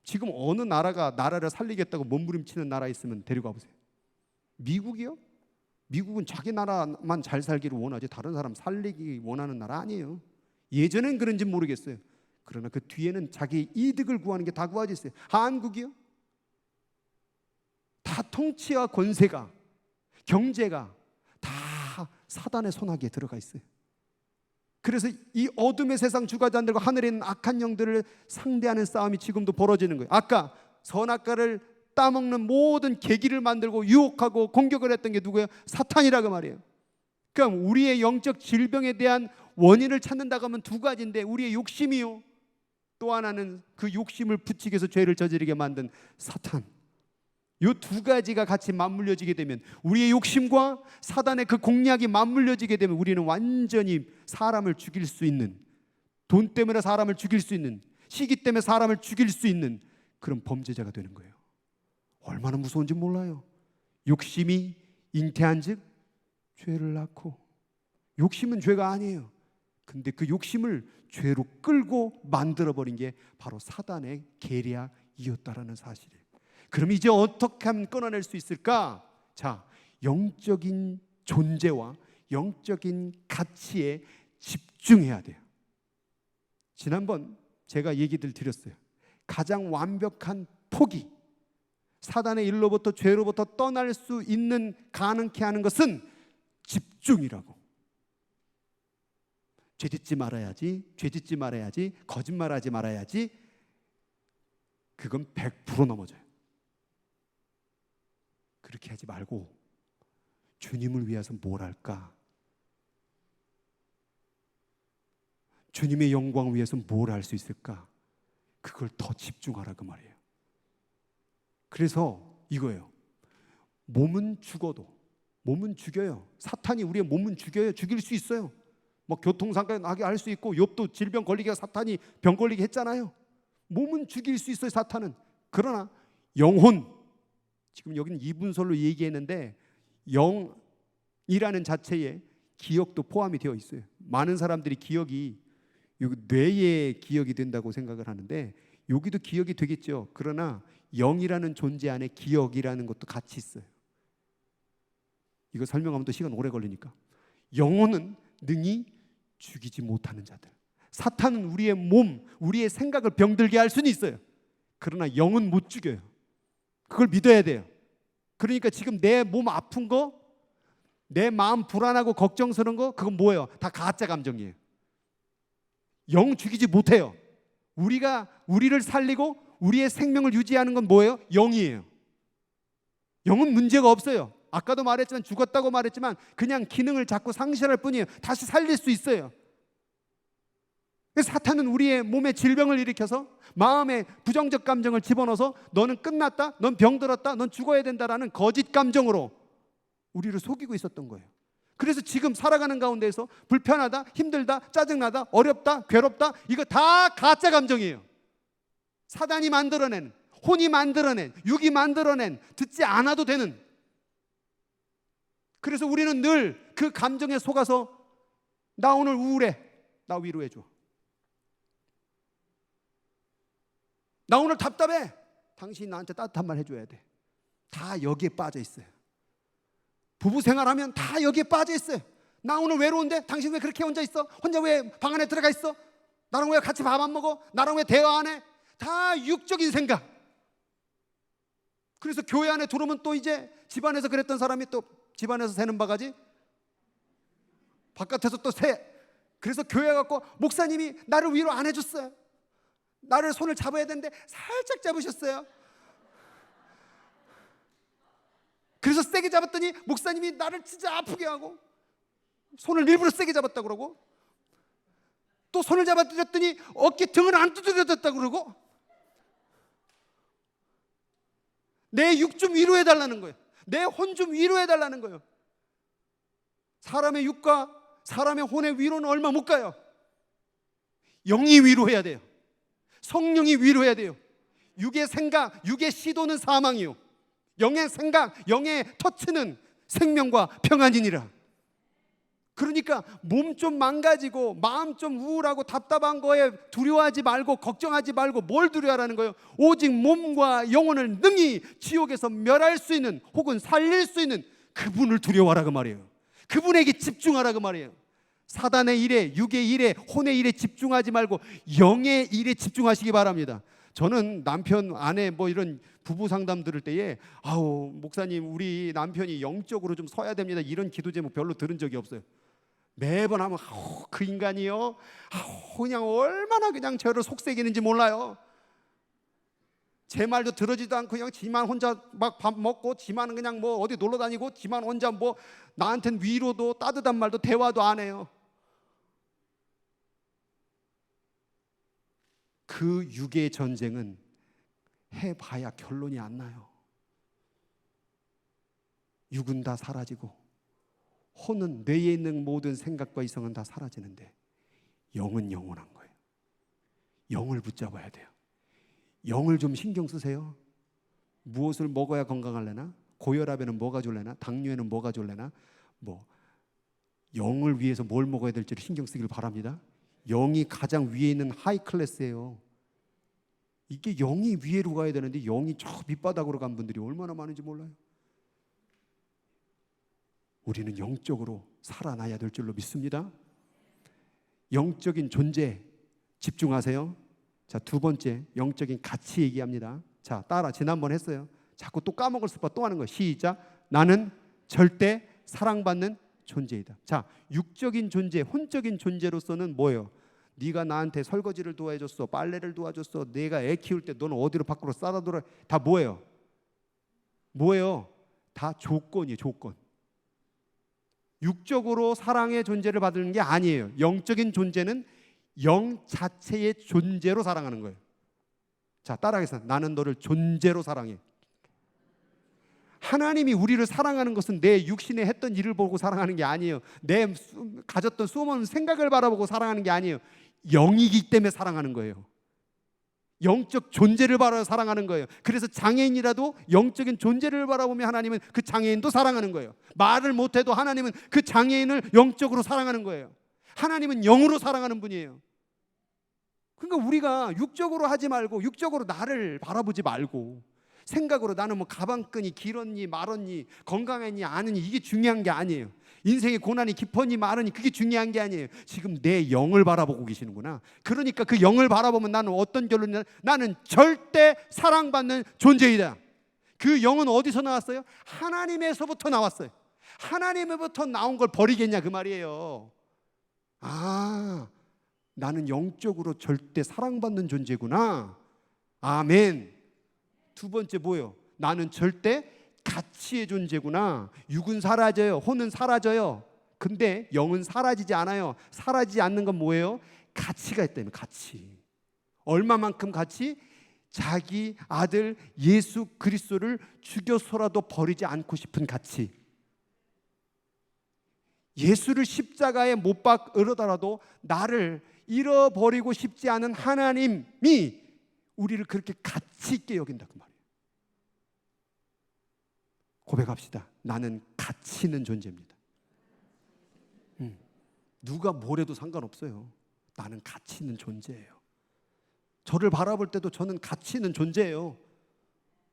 지금 어느 나라가 나라를 살리겠다고 몸부림치는 나라 있으면 데려가 보세요. 미국이요? 미국은 자기 나라만 잘 살기를 원하지 다른 사람 살리기 원하는 나라 아니에요. 예전엔 그런지 모르겠어요. 그러나 그 뒤에는 자기 이득을 구하는 게 다 구하져 있어요. 한국이요? 다 통치와 권세가, 경제가 다 사단의 손아귀에 들어가 있어요. 그래서 이 어둠의 세상 주관자들과 하늘에 있는 악한 영들을 상대하는 싸움이 지금도 벌어지는 거예요. 아까 선악과를 따먹는 모든 계기를 만들고 유혹하고 공격을 했던 게 누구예요? 사탄이라고 말이에요. 그러니까 우리의 영적 질병에 대한 원인을 찾는다고 하면 두 가지인데, 우리의 욕심이요, 또 하나는 그 욕심을 부추기 위해서 죄를 저지르게 만든 사탄. 이 두 가지가 같이 맞물려지게 되면, 우리의 욕심과 사단의 그 공략이 맞물려지게 되면 우리는 완전히 사람을 죽일 수 있는, 돈 때문에 사람을 죽일 수 있는, 시기 때문에 사람을 죽일 수 있는 그런 범죄자가 되는 거예요. 얼마나 무서운지 몰라요. 욕심이 잉태한 즉 죄를 낳고. 욕심은 죄가 아니에요. 근데 그 욕심을 죄로 끌고 만들어버린 게 바로 사단의 계략이었다라는 사실이에요. 그럼 이제 어떻게 하면 끊어낼 수 있을까? 자, 영적인 존재와 영적인 가치에 집중해야 돼요. 지난번 제가 얘기들 드렸어요. 가장 완벽한 포기, 사단의 일로부터, 죄로부터 떠날 수 있는, 가능케 하는 것은 집중이라고. 죄 짓지 말아야지, 죄 짓지 말아야지, 거짓말하지 말아야지, 그건 100% 넘어져요. 그렇게 하지 말고 주님을 위해서 뭘 할까? 주님의 영광을 위해서 뭘 할 수 있을까? 그걸 더 집중하라 그 말이에요. 그래서 이거예요. 몸은 죽어도, 몸은 죽여요. 사탄이 우리의 몸은 죽여요. 죽일 수 있어요. 뭐 교통사고 나게 할 수 있고, 욥도 질병 걸리게 사탄이 병 걸리게 했잖아요. 몸은 죽일 수 있어요, 사탄은. 그러나 영혼, 지금 여기는 이분설로 얘기했는데 영이라는 자체에 기억도 포함이 되어 있어요. 많은 사람들이 기억이 뇌의 기억이 된다고 생각을 하는데, 여기도 기억이 되겠죠. 그러나 영이라는 존재 안에 기억이라는 것도 같이 있어요. 이거 설명하면 또 시간 오래 걸리니까. 영혼은 능히 죽이지 못하는 자들. 사탄은 우리의 몸, 우리의 생각을 병들게 할 수는 있어요. 그러나 영은 못 죽여요. 그걸 믿어야 돼요. 그러니까 지금 내 몸 아픈 거, 내 마음 불안하고 걱정스러운 거, 그건 뭐예요? 다 가짜 감정이에요. 영 죽이지 못해요. 우리를 살리고 우리의 생명을 유지하는 건 뭐예요? 영이에요. 영은 문제가 없어요. 아까도 말했지만, 죽었다고 말했지만 그냥 기능을 자꾸 상실할 뿐이에요. 다시 살릴 수 있어요. 사탄은 우리의 몸에 질병을 일으켜서 마음에 부정적 감정을 집어넣어서 너는 끝났다, 넌 병들었다, 넌 죽어야 된다라는 거짓 감정으로 우리를 속이고 있었던 거예요. 그래서 지금 살아가는 가운데에서 불편하다, 힘들다, 짜증나다, 어렵다, 괴롭다, 이거 다 가짜 감정이에요. 사단이 만들어낸, 혼이 만들어낸, 육이 만들어낸, 듣지 않아도 되는. 그래서 우리는 늘 그 감정에 속아서, 나 오늘 우울해, 나 위로해줘. 나 오늘 답답해, 당신이 나한테 따뜻한 말 해줘야 돼. 다 여기에 빠져 있어요. 부부 생활하면 다 여기에 빠져 있어요. 나 오늘 외로운데 당신 왜 그렇게 혼자 있어? 혼자 왜 방 안에 들어가 있어? 나랑 왜 같이 밥 안 먹어? 나랑 왜 대화 안 해? 다 육적인 생각. 그래서 교회 안에 들어오면 또 이제 집안에서 그랬던 사람이 또 집안에서 새는 바가지 바깥에서 또 새. 그래서 교회 갖고 목사님이 나를 위로 안 해줬어요. 나를 손을 잡아야 되는데 살짝 잡으셨어요. 그래서 세게 잡았더니 목사님이 나를 진짜 아프게 하고 손을 일부러 세게 잡았다 그러고, 또 손을 잡아드렸더니 어깨 등을 안 두드려졌다 그러고, 내 육 좀 위로해달라는 거예요. 내 혼 좀 위로해달라는 거예요. 사람의 육과 사람의 혼의 위로는 얼마 못 가요. 영이 위로해야 돼요. 성령이 위로해야 돼요. 육의 생각, 육의 시도는 사망이요, 영의 생각, 영의 터치는 생명과 평안이니라. 그러니까 몸 좀 망가지고 마음 좀 우울하고 답답한 거에 두려워하지 말고 걱정하지 말고, 뭘 두려워하라는 거예요? 오직 몸과 영혼을 능히 지옥에서 멸할 수 있는, 혹은 살릴 수 있는 그분을 두려워하라 그 말이에요. 그분에게 집중하라 그 말이에요. 사단의 일에, 육의 일에, 혼의 일에 집중하지 말고 영의 일에 집중하시기 바랍니다. 저는 남편, 아내 뭐 이런 부부 상담 들을 때에, 아우 목사님 우리 남편이 영적으로 좀 서야 됩니다, 이런 기도 제목 별로 들은 적이 없어요. 매번 하면 그 인간이요, 그냥 얼마나 그냥 저를 속삭이는지 몰라요. 제 말도 들어지도 않고 그냥 지만 혼자 막 밥 먹고 지만 그냥 뭐 어디 놀러 다니고 지만 혼자 뭐 나한테는 위로도 따뜻한 말도 대화도 안 해요. 그 육의 전쟁은 해봐야 결론이 안 나요. 육은 다 사라지고 혼은 뇌에 있는 모든 생각과 이성은 다 사라지는데 영은 영원한 거예요. 영을 붙잡아야 돼요. 영을 좀 신경 쓰세요. 무엇을 먹어야 건강할래나? 고혈압에는 뭐가 좋을래나? 당뇨에는 뭐가 좋을래나? 뭐 영을 위해서 뭘 먹어야 될지를 신경 쓰길 바랍니다. 영이 가장 위에 있는 하이 클래스예요. 이게 영이 위로 가야 되는데 영이 저 밑바닥으로 간 분들이 얼마나 많은지 몰라요. 우리는 영적으로 살아나야 될 줄로 믿습니다. 영적인 존재 집중하세요. 자, 두 번째 영적인 가치 얘기합니다. 자, 따라 지난번 했어요. 자꾸 또 까먹을 수밖에 또 하는 거예요. 시작. 나는 절대 사랑받는 존재이다. 자, 육적인 존재, 혼적인 존재로서는 뭐예요? 네가 나한테 설거지를 도와줬어, 빨래를 도와줬어, 내가 애 키울 때 너는 어디로 밖으로 싸다 돌아, 다 뭐예요? 뭐예요? 다 조건이에요. 조건. 육적으로 사랑의 존재를 받는 게 아니에요. 영적인 존재는 영 자체의 존재로 사랑하는 거예요. 자, 따라하겠습니다. 나는 너를 존재로 사랑해. 하나님이 우리를 사랑하는 것은 내 육신에 했던 일을 보고 사랑하는 게 아니에요. 내 가졌던 수많은 생각을 바라보고 사랑하는 게 아니에요. 영이기 때문에 사랑하는 거예요. 영적 존재를 바라보며 사랑하는 거예요. 그래서 장애인이라도 영적인 존재를 바라보며 하나님은 그 장애인도 사랑하는 거예요. 말을 못해도 하나님은 그 장애인을 영적으로 사랑하는 거예요. 하나님은 영으로 사랑하는 분이에요. 그러니까 우리가 육적으로 하지 말고, 육적으로 나를 바라보지 말고, 생각으로 나는 뭐 가방끈이 길었니 말았니 건강했니 아느니 이게 중요한 게 아니에요. 인생의 고난이 깊었니 말았니 그게 중요한 게 아니에요. 지금 내 영을 바라보고 계시는구나. 그러니까 그 영을 바라보면 나는 어떤 결론이냐? 나는 절대 사랑받는 존재이다. 그 영은 어디서 나왔어요? 하나님에서부터 나왔어요. 하나님으로부터 나온 걸 버리겠냐 그 말이에요. 아, 나는 영적으로 절대 사랑받는 존재구나. 아멘. 두 번째 뭐예요? 나는 절대 가치의 존재구나. 육은 사라져요. 혼은 사라져요. 근데 영은 사라지지 않아요. 사라지지 않는 건 뭐예요? 가치가 있다면 가치. 얼마만큼 가치? 자기 아들 예수 그리스도를 죽여서라도 버리지 않고 싶은 가치. 예수를 십자가에 못 박으려다라도 나를 잃어버리고 싶지 않은 하나님이 우리를 그렇게 가치 있게 여긴다 그 말이에요. 고백합시다. 나는 가치 있는 존재입니다. 누가 뭐래도 상관없어요. 나는 가치 있는 존재예요. 저를 바라볼 때도 저는 가치 있는 존재예요.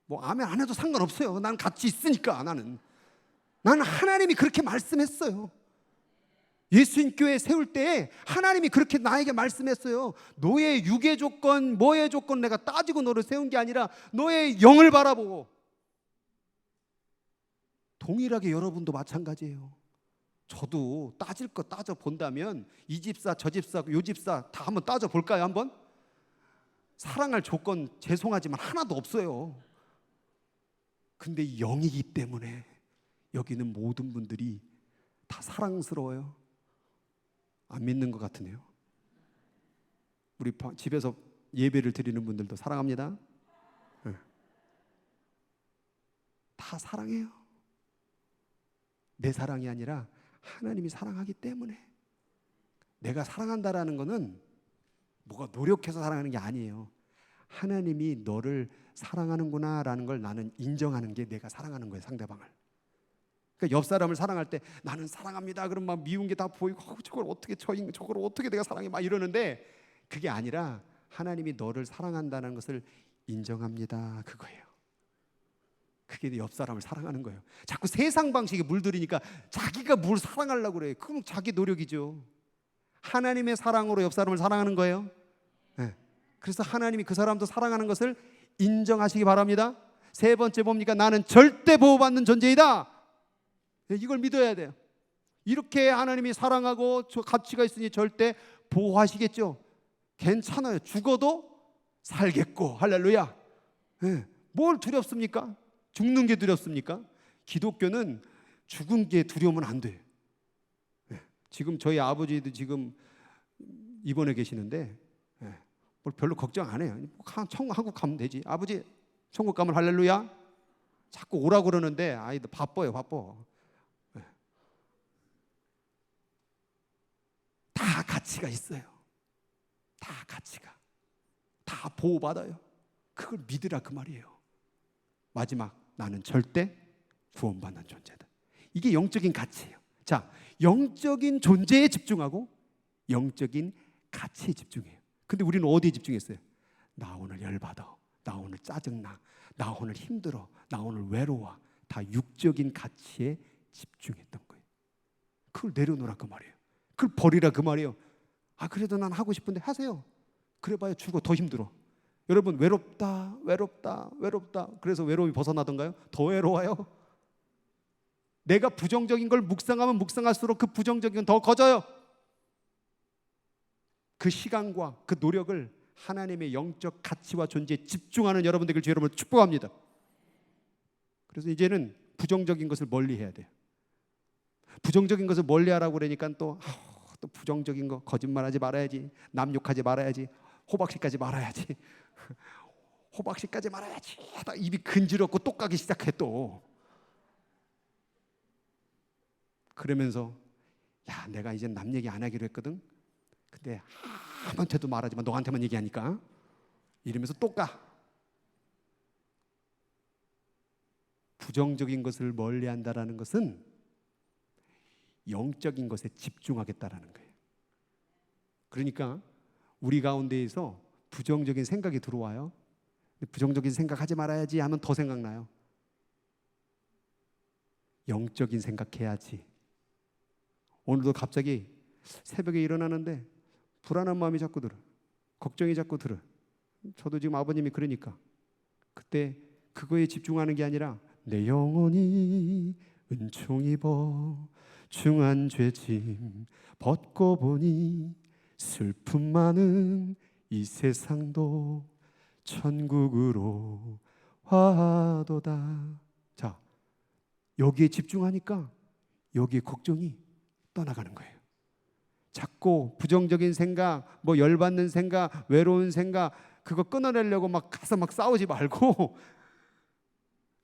뭐 아멘 안 해도 상관없어요. 나는 가치 있으니까. 나는 하나님이 그렇게 말씀했어요. 예수님 교회 세울 때 하나님이 그렇게 나에게 말씀했어요. 너의 육의 조건, 뭐의 조건 내가 따지고 너를 세운 게 아니라 너의 영을 바라보고. 동일하게 여러분도 마찬가지예요. 저도 따질 거 따져 본다면 이 집사, 저 집사, 요 집사 다 한번 따져 볼까요? 한번? 사랑할 조건 죄송하지만 하나도 없어요. 근데 영이기 때문에 여기는 모든 분들이 다 사랑스러워요. 안 믿는 것 같으네요. 우리 집에서 예배를 드리는 분들도 사랑합니다. 네. 다 사랑해요. 내 사랑이 아니라 하나님이 사랑하기 때문에. 내가 사랑한다라는 거는 뭐가 노력해서 사랑하는 게 아니에요. 하나님이 너를 사랑하는구나 라는 걸 나는 인정하는 게 내가 사랑하는 거예요. 상대방을. 그러니까 옆 사람을 사랑할 때 나는 사랑합니다. 그럼 막 미운 게 다 보이고 저걸 어떻게 내가 사랑해 막 이러는데 그게 아니라 하나님이 너를 사랑한다는 것을 인정합니다. 그거예요. 그게 옆 사람을 사랑하는 거예요. 자꾸 세상 방식에 물들이니까 자기가 뭘 사랑하려고 그래요. 그럼 자기 노력이죠. 하나님의 사랑으로 옆 사람을 사랑하는 거예요. 네. 그래서 하나님이 그 사람도 사랑하는 것을 인정하시기 바랍니다. 세 번째 뭡니까? 나는 절대 보호받는 존재이다. 이걸 믿어야 돼요. 이렇게 하나님이 사랑하고 저 가치가 있으니 절대 보호하시겠죠. 괜찮아요. 죽어도 살겠고. 할렐루야. 네. 뭘 두렵습니까? 죽는 게 두렵습니까? 기독교는 죽은 게 두려우면 안 돼요. 네. 지금 저희 아버지도 지금 입원해 계시는데 뭘 별로 걱정 안 해요. 한국 가면 되지. 아버지 천국 가면 할렐루야. 자꾸 오라고 그러는데 아이들 바빠요. 다 가치가 있어요. 다 가치가. 다 보호받아요. 그걸 믿으라 그 말이에요. 마지막, 나는 절대 구원받는 존재다. 이게 영적인 가치예요. 자, 영적인 존재에 집중하고 영적인 가치에 집중해요. 근데 우리는 어디에 집중했어요? 나 오늘 열받아, 나 오늘 짜증나, 나 오늘 힘들어, 나 오늘 외로워. 다 육적인 가치에 집중했던 거예요. 그걸 내려놓으라 그 말이에요. 그걸 버리라 그 말이에요. 아, 그래도 난 하고 싶은데 하세요. 그래봐야 죽어, 더 힘들어. 여러분, 외롭다. 그래서 외로움이 벗어나던가요? 더 외로워요. 내가 부정적인 걸 묵상하면 묵상할수록 그 부정적인 건 더 커져요. 그 시간과 그 노력을 하나님의 영적 가치와 존재에 집중하는 여러분 되길 주 여러분을 축복합니다. 그래서 이제는 부정적인 것을 멀리해야 돼요. 부정적인 것을 멀리하라고 그러니까 또 부정적인 거, 거짓말하지 말아야지, 남 욕하지 말아야지, 호박씨까지 말아야지, 호박씨까지 말아야지. 입이 근지럽고 또 까기 시작해 또. 그러면서 야, 내가 이제 남 얘기 안 하기로 했거든. 근데 아무한테도 말하지 마. 너한테만 얘기하니까. 이러면서 또 까. 부정적인 것을 멀리한다라는 것은 영적인 것에 집중하겠다라는 거예요. 그러니까 우리 가운데에서 부정적인 생각이 들어와요. 부정적인 생각 하지 말아야지 하면 더 생각나요. 영적인 생각해야지. 오늘도 갑자기 새벽에 일어나는데 불안한 마음이 자꾸 들어. 걱정이 자꾸 들어. 저도 지금 아버님이 그러니까 그때 그거에 집중하는 게 아니라 내 영혼이 은총 입어 중한 죄짐 벗고 보니 슬픔 많은 이 세상도 천국으로 와도다. 자, 여기에 집중하니까 여기에 걱정이 떠나가는 거예요. 자꾸 부정적인 생각, 뭐 열받는 생각, 외로운 생각 그거 끊어내려고 막 가서 막 싸우지 말고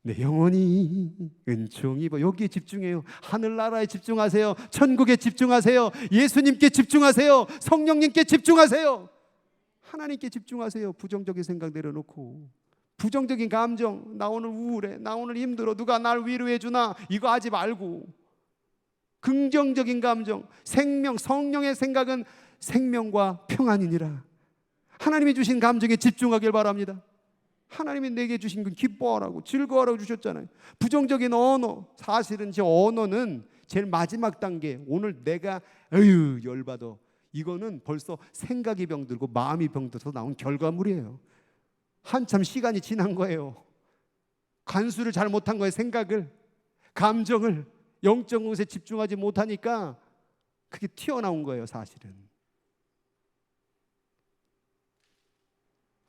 내 영혼이 은총 입어 여기에 집중해요. 하늘나라에 집중하세요. 천국에 집중하세요. 예수님께 집중하세요. 성령님께 집중하세요. 하나님께 집중하세요. 부정적인 생각 내려놓고 부정적인 감정, 나 오늘 우울해, 나 오늘 힘들어, 누가 날 위로해 주나 이거 하지 말고 긍정적인 감정, 생명, 성령의 생각은 생명과 평안이니라. 하나님이 주신 감정에 집중하길 바랍니다. 하나님이 내게 주신 건 기뻐하라고 즐거워하라고 주셨잖아요. 부정적인 언어, 사실은 제 언어는 제일 마지막 단계. 오늘 내가 열받아, 이거는 벌써 생각이 병들고 마음이 병들어서 나온 결과물이에요. 한참 시간이 지난 거예요. 관수를 잘 못한 거예요. 생각을, 감정을 영적 것에 집중하지 못하니까 그게 튀어나온 거예요. 사실은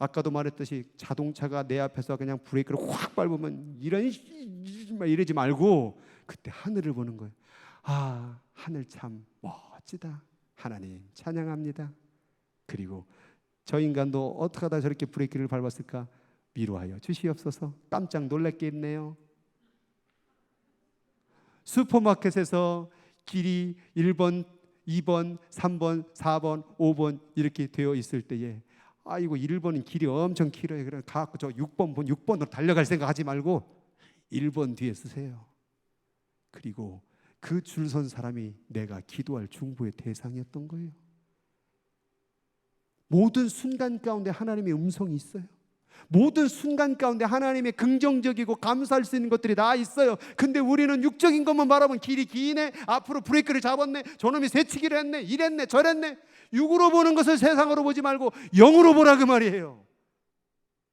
아까도 말했듯이 자동차가 내 앞에서 그냥 브레이크를 확 밟으면 이러지 말고 그때 하늘을 보는 거예요. 아, 하늘 참 멋지다. 하나님 찬양합니다. 그리고 저 인간도 어떻게 하다 저렇게 브레이크를 밟았을까? 위로하여 주시옵소서. 깜짝 놀랄 게 있네요. 슈퍼마켓에서 길이 1번, 2번, 3번, 4번, 5번 이렇게 되어 있을 때에 아이고 1번은 길이 엄청 길어요. 그래 가고 저 6번으로 달려갈 생각하지 말고 1번 뒤에 쓰세요. 그리고 그 줄 선 사람이 내가 기도할 중보의 대상이었던 거예요. 모든 순간 가운데 하나님의 음성이 있어요. 모든 순간 가운데 하나님의 긍정적이고 감사할 수 있는 것들이 다 있어요. 근데 우리는 육적인 것만 바라보면 길이 기네, 앞으로 브레이크를 잡았네, 저놈이 새치기를 했네, 이랬네 저랬네. 육으로 보는 것을 세상으로 보지 말고 영으로 보라 그 말이에요.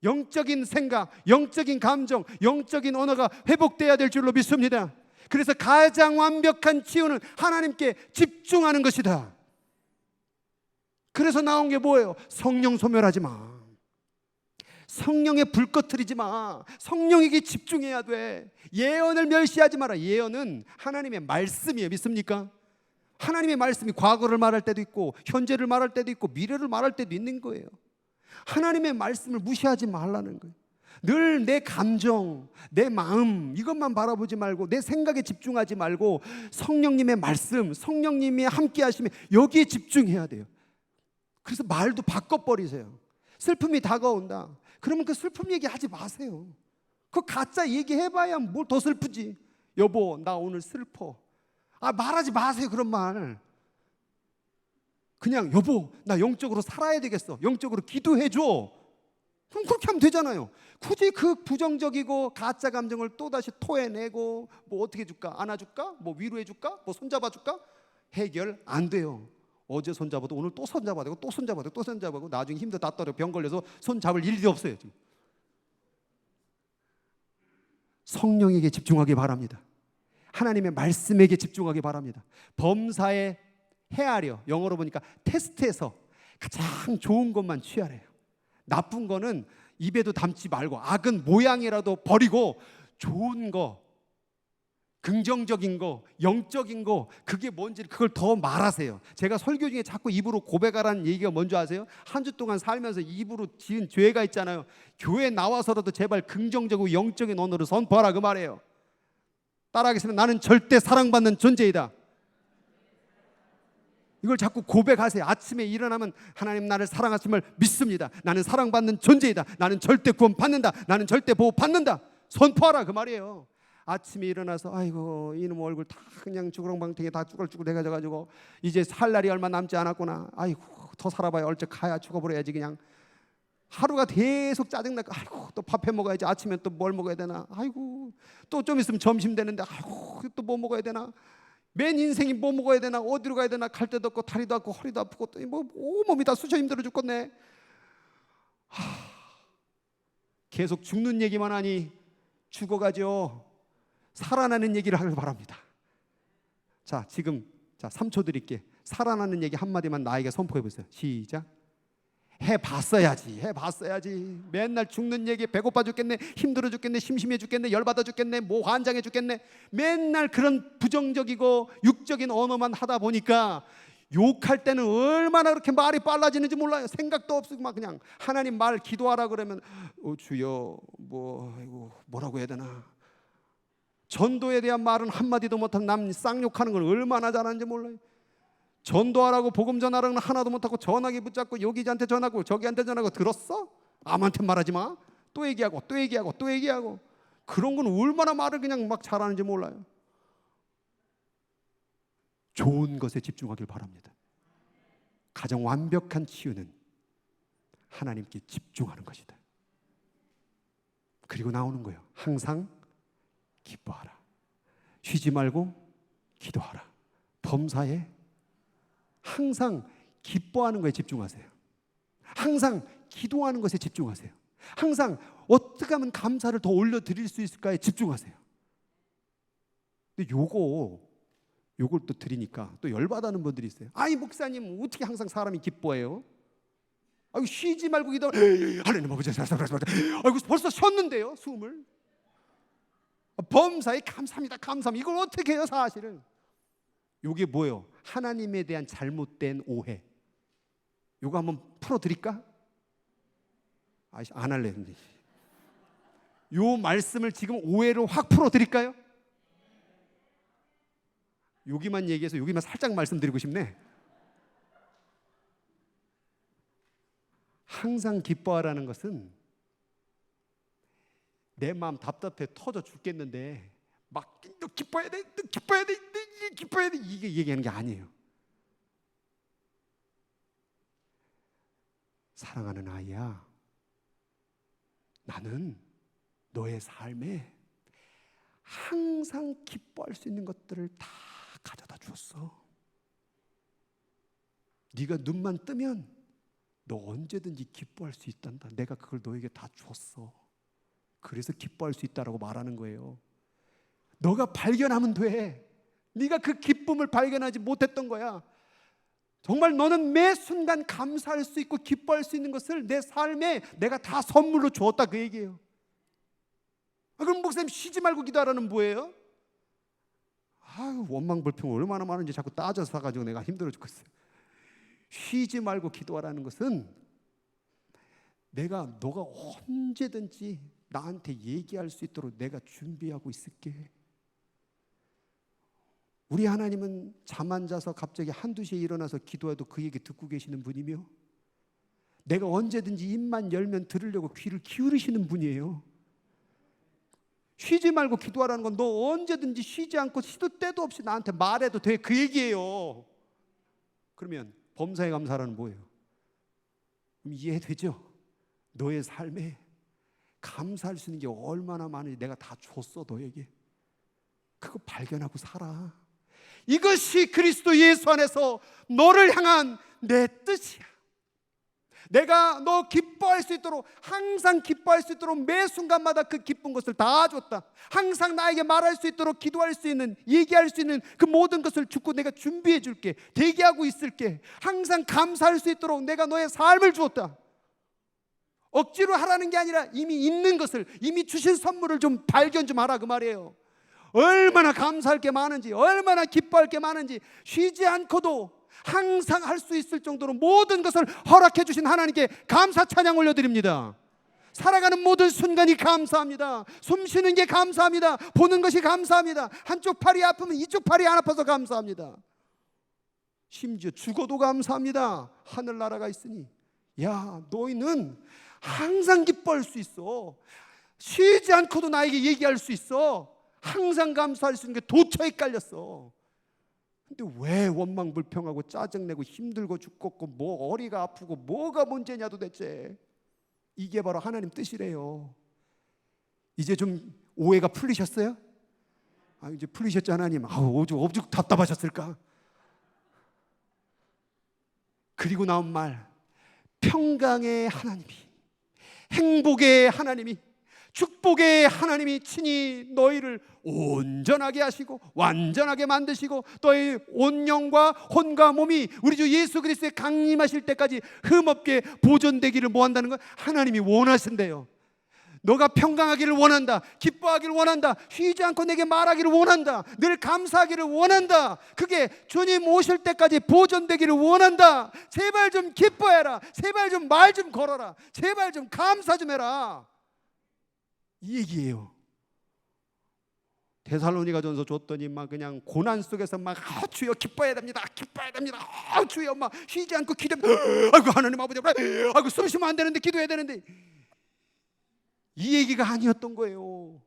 영적인 생각, 영적인 감정, 영적인 언어가 회복돼야 될 줄로 믿습니다. 그래서 가장 완벽한 치유는 하나님께 집중하는 것이다. 그래서 나온 게 뭐예요? 성령 소멸하지 마. 성령의 불 꺼트리지 마. 성령에게 집중해야 돼. 예언을 멸시하지 마라. 예언은 하나님의 말씀이에요. 믿습니까? 하나님의 말씀이 과거를 말할 때도 있고 현재를 말할 때도 있고 미래를 말할 때도 있는 거예요. 하나님의 말씀을 무시하지 말라는 거예요. 늘 내 감정, 내 마음 이것만 바라보지 말고 내 생각에 집중하지 말고 성령님의 말씀, 성령님이 함께 하시면 여기에 집중해야 돼요. 그래서 말도 바꿔버리세요. 슬픔이 다가온다. 그러면 그 슬픔 얘기하지 마세요. 그 가짜 얘기해봐야 뭘 더 슬프지. 여보 나 오늘 슬퍼. 말하지 마세요. 그런 말. 그냥 여보 나 영적으로 살아야 되겠어. 영적으로 기도해줘. 그럼 그렇게 하면 되잖아요. 굳이 그 부정적이고 가짜 감정을 또다시 토해내고 뭐 어떻게 해줄까? 안아줄까? 뭐 위로해줄까? 뭐 손잡아줄까? 해결 안 돼요. 어제 손잡아도 오늘 또 손잡아야 되고 또 손잡아야 되고 또 손잡아고 나중에 힘도 다 떨어 병 걸려서 손잡을 일이 없어요. 지금. 성령에게 집중하기 바랍니다. 하나님의 말씀에게 집중하기 바랍니다. 범사에 헤아려, 영어로 보니까 테스트해서 가장 좋은 것만 취하래요. 나쁜 거는 입에도 담지 말고 악은 모양이라도 버리고 좋은 거, 긍정적인 거, 영적인 거 그게 뭔지 그걸 더 말하세요. 제가 설교 중에 자꾸 입으로 고백하라는 얘기가 뭔지 아세요? 한 주 동안 살면서 입으로 지은 죄가 있잖아요. 교회 나와서라도 제발 긍정적이고 영적인 언어로 선포하라 그 말이에요. 따라하겠습니다. 나는 절대 사랑받는 존재이다. 이걸 자꾸 고백하세요. 아침에 일어나면 하나님 나를 사랑하심을 믿습니다. 나는 사랑받는 존재이다. 나는 절대 구원 받는다. 나는 절대 보호 받는다. 선포하라 그 말이에요. 아침에 일어나서 아이고 이놈 얼굴 다 그냥 주구렁방탱이 다 쭈글쭈글 해가지고 이제 살 날이 얼마 남지 않았구나. 아이고 더 살아봐야 얼쩍 가야 죽어버려야지. 그냥 하루가 계속 짜증나고 아이고 또 밥 해 먹어야지. 아침엔 또 뭘 먹어야 되나. 아이고 또 좀 있으면 점심 되는데 아이고 또 뭐 먹어야 되나. 맨 인생이 뭐 먹어야 되나 어디로 가야 되나 갈 데도 없고 다리도 아프고 허리도 아프고 또 뭐 온몸이 다 쑤셔 힘들어 죽겠네. 계속 죽는 얘기만 하니 죽어가죠. 살아나는 얘기를 하길 바랍니다. 자 지금 3초 드릴게. 살아나는 얘기 한마디만 나에게 선포해 보세요. 시작. 해봤어야지. 맨날 죽는 얘기, 배고파 죽겠네, 힘들어 죽겠네, 심심해 죽겠네, 열받아 죽겠네, 뭐 환장해 죽겠네. 맨날 그런 부정적이고 육적인 언어만 하다 보니까 욕할 때는 얼마나 그렇게 말이 빨라지는지 몰라요. 생각도 없고 막 그냥 하나님 말 기도하라 그러면 주여 뭐라고 해야 되나. 전도에 대한 말은 한마디도 못한 남 쌍욕하는 걸 얼마나 잘하는지 몰라요. 전도하라고 복음 전하라는 하나도 못하고 전화기 붙잡고 여기한테 전하고 저기한테 전하고 들었어? 아무한테 말하지 마. 또 얘기하고 그런 건 얼마나 말을 그냥 막 잘하는지 몰라요. 좋은 것에 집중하길 바랍니다. 가장 완벽한 치유는 하나님께 집중하는 것이다. 그리고 나오는 거예요. 항상 기뻐하라. 쉬지 말고 기도하라. 범사에 항상 기뻐하는 것에 집중하세요. 항상 기도하는 것에 집중하세요. 항상 어떻게 하면 감사를 더 올려드릴 수 있을까에 집중하세요. 근데 요걸 또 드리니까 또 열받아하는 분들이 있어요. 아이 목사님 어떻게 항상 사람이 기뻐해요? 아이고 쉬지 말고 기도. 하나님 아버지 아이고 벌써 쉬었는데요 숨을. 범사에 감사합니다. 이걸 어떻게 해요 사실은. 요게 뭐예요? 하나님에 대한 잘못된 오해. 요거 한번 풀어드릴까? 안 할래요. 요 말씀을 지금 오해로 확 풀어드릴까요? 여기만 얘기해서 여기만 살짝 말씀드리고 싶네. 항상 기뻐하라는 것은 내 마음 답답해 터져 죽겠는데 막 너 기뻐해야 돼, 이게 얘기하는 게 아니에요. 사랑하는 아이야, 나는 너의 삶에 항상 기뻐할 수 있는 것들을 다 가져다 주었어. 네가 눈만 뜨면 너 언제든지 기뻐할 수 있단다. 내가 그걸 너에게 다 줬어. 그래서 기뻐할 수 있다라고 말하는 거예요. 너가 발견하면 돼. 네가 그 기쁨을 발견하지 못했던 거야. 정말 너는 매 순간 감사할 수 있고 기뻐할 수 있는 것을 내 삶에 내가 다 선물로 주었다, 그 얘기예요. 그럼 목사님 쉬지 말고 기도하라는 뭐예요? 원망불평 얼마나 많은지 자꾸 따져서 가지고 내가 힘들어 죽겠어요. 쉬지 말고 기도하라는 것은 너가 언제든지 나한테 얘기할 수 있도록 내가 준비하고 있을게. 우리 하나님은 잠 안 자서 갑자기 1-2시에 일어나서 기도해도 그 얘기 듣고 계시는 분이며, 내가 언제든지 입만 열면 들으려고 귀를 기울이시는 분이에요. 쉬지 말고 기도하라는 건 너 언제든지 쉬지 않고 시도 때도 없이 나한테 말해도 돼, 그 얘기예요. 그러면 범사에 감사라는 뭐예요? 이해되죠? 너의 삶에 감사할 수 있는 게 얼마나 많은지 내가 다 줬어, 너에게. 그거 발견하고 살아. 이것이 그리스도 예수 안에서 너를 향한 내 뜻이야. 내가 너 기뻐할 수 있도록, 항상 기뻐할 수 있도록 매 순간마다 그 기쁜 것을 다 줬다. 항상 나에게 말할 수 있도록, 기도할 수 있는, 얘기할 수 있는 그 모든 것을 주고 내가 준비해 줄게. 대기하고 있을게. 항상 감사할 수 있도록 내가 너의 삶을 주었다. 억지로 하라는 게 아니라 이미 있는 것을, 이미 주신 선물을 좀 발견 좀 하라, 그 말이에요. 얼마나 감사할 게 많은지, 얼마나 기뻐할 게 많은지, 쉬지 않고도 항상 할 수 있을 정도로 모든 것을 허락해 주신 하나님께 감사 찬양 올려드립니다. 살아가는 모든 순간이 감사합니다. 숨 쉬는 게 감사합니다. 보는 것이 감사합니다. 한쪽 팔이 아프면 이쪽 팔이 안 아파서 감사합니다. 심지어 죽어도 감사합니다. 하늘나라가 있으니. 야, 너희는 항상 기뻐할 수 있어. 쉬지 않고도 나에게 얘기할 수 있어. 항상 감사할 수 있는 게 도처에 깔렸어. 근데 왜 원망불평하고 짜증내고 힘들고 죽겠고 뭐 어리가 아프고 뭐가 문제냐 도대체. 이게 바로 하나님 뜻이래요. 이제 좀 오해가 풀리셨어요? 이제 풀리셨죠 하나님? 오죽 답답하셨을까? 그리고 나온 말, 평강의 하나님이, 행복의 하나님이, 축복의 하나님이 친히 너희를 온전하게 하시고 완전하게 만드시고 너희 온 영과 혼과 몸이 우리 주 예수 그리스도의 강림하실 때까지 흠없게 보존되기를 뭐한다는 건 하나님이 원하신대요. 너가 평강하기를 원한다. 기뻐하기를 원한다. 쉬지 않고 내게 말하기를 원한다. 늘 감사하기를 원한다. 그게 주님 오실 때까지 보존되기를 원한다. 제발 좀 기뻐해라. 제발 좀 말 좀 걸어라. 제발 좀 감사 좀 해라. 이 얘기예요. 데살로니가전서 줬더니 막 그냥 고난 속에서 막 주여 기뻐해야 됩니다. 기뻐해야 됩니다. 주여 막 쉬지 않고 기도합니다. 아이고 하나님 아버지, 아이고 숨 쉬면 안 되는데 기도해야 되는데, 이 얘기가 아니었던 거예요.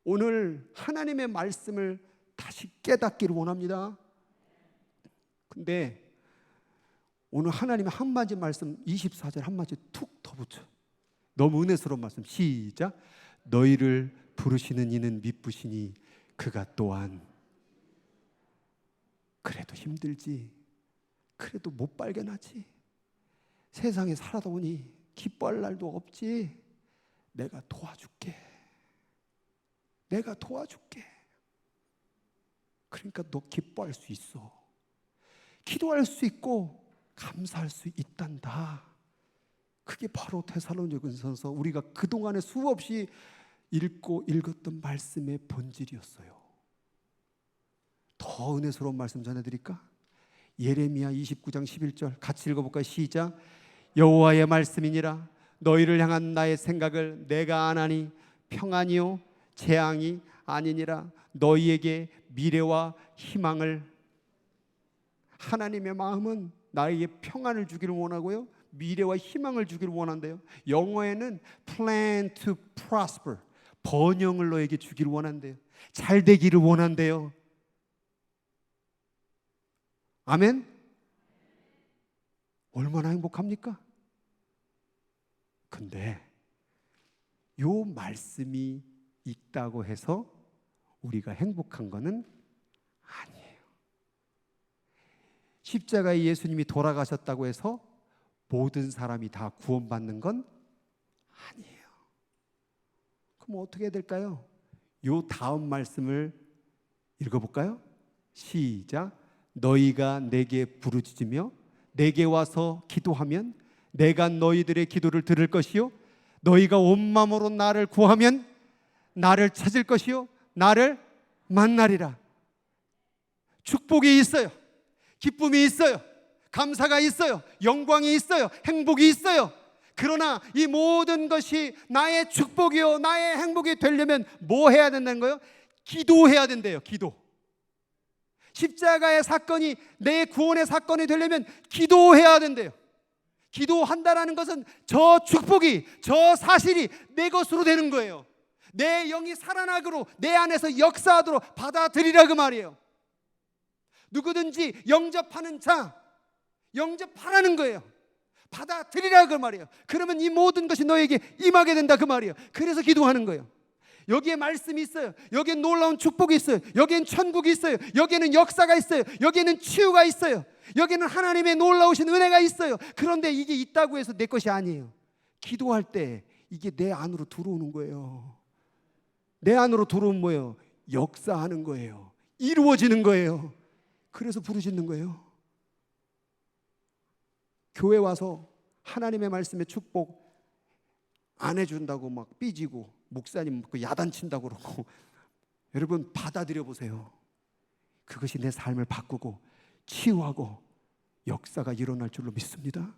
오늘 하나님의 말씀을 다시 깨닫기를 원합니다. 근데 오늘 하나님의 한마디 말씀 24절 한마디 툭 더 붙여. 너무 은혜스러운 말씀. 시작. 너희를 부르시는 이는 미쁘시니 그가 또한. 그래도 힘들지, 그래도 못 발견하지, 세상에 살아다 보니 기뻐할 날도 없지. 내가 도와줄게. 내가 도와줄게. 그러니까 너 기뻐할 수 있어. 기도할 수 있고 감사할 수 있단다. 그게 바로 데살로니가전서 우리가 그동안에 수없이 읽고 읽었던 말씀의 본질이었어요. 더 은혜스러운 말씀 전해드릴까? 예레미야 29장 11절 같이 읽어볼까요? 시작. 여호와의 말씀이니라. 너희를 향한 나의 생각을 내가 아나니 평안이요 재앙이 아니니라. 너희에게 미래와 희망을. 하나님의 마음은 나에게 평안을 주기를 원하고요, 미래와 희망을 주기를 원한대요. 영어에는 plan to prosper, 번영을 너에게 주기를 원한대요. 잘 되기를 원한대요. 아멘? 얼마나 행복합니까? 근데 요 말씀이 있다고 해서 우리가 행복한 거는 아니에요. 십자가에 예수님이 돌아가셨다고 해서 모든 사람이 다 구원받는 건 아니에요. 그럼 어떻게 해야 될까요? 요 다음 말씀을 읽어볼까요? 시작. 너희가 내게 부르짖으며 내게 와서 기도하면 내가 너희들의 기도를 들을 것이요 너희가 온 마음으로 나를 구하면 나를 찾을 것이요 나를 만나리라. 축복이 있어요. 기쁨이 있어요. 감사가 있어요. 영광이 있어요. 행복이 있어요. 그러나 이 모든 것이 나의 축복이요 나의 행복이 되려면 뭐 해야 된다는 거예요? 기도해야 된대요. 기도. 십자가의 사건이 내 구원의 사건이 되려면 기도해야 된대요. 기도한다라는 것은 저 축복이, 저 사실이 내 것으로 되는 거예요. 내 영이 살아나도록 내 안에서 역사하도록 받아들이라 그 말이에요. 누구든지 영접하는 자, 영접하라는 거예요. 받아들이라 그 말이에요. 그러면 이 모든 것이 너에게 임하게 된다 그 말이에요. 그래서 기도하는 거예요. 여기에 말씀이 있어요. 여기에 놀라운 축복이 있어요. 여기엔 천국이 있어요. 여기에는 역사가 있어요. 여기에는 치유가 있어요. 여기에는 하나님의 놀라우신 은혜가 있어요. 그런데 이게 있다고 해서 내 것이 아니에요. 기도할 때 이게 내 안으로 들어오는 거예요. 내 안으로 들어오면 뭐예요? 역사하는 거예요. 이루어지는 거예요. 그래서 부르짖는 거예요. 교회 와서 하나님의 말씀에 축복 안 해준다고 막 삐지고 목사님 야단친다고 그러고 여러분 받아들여 보세요. 그것이 내 삶을 바꾸고 치유하고 역사가 일어날 줄로 믿습니다.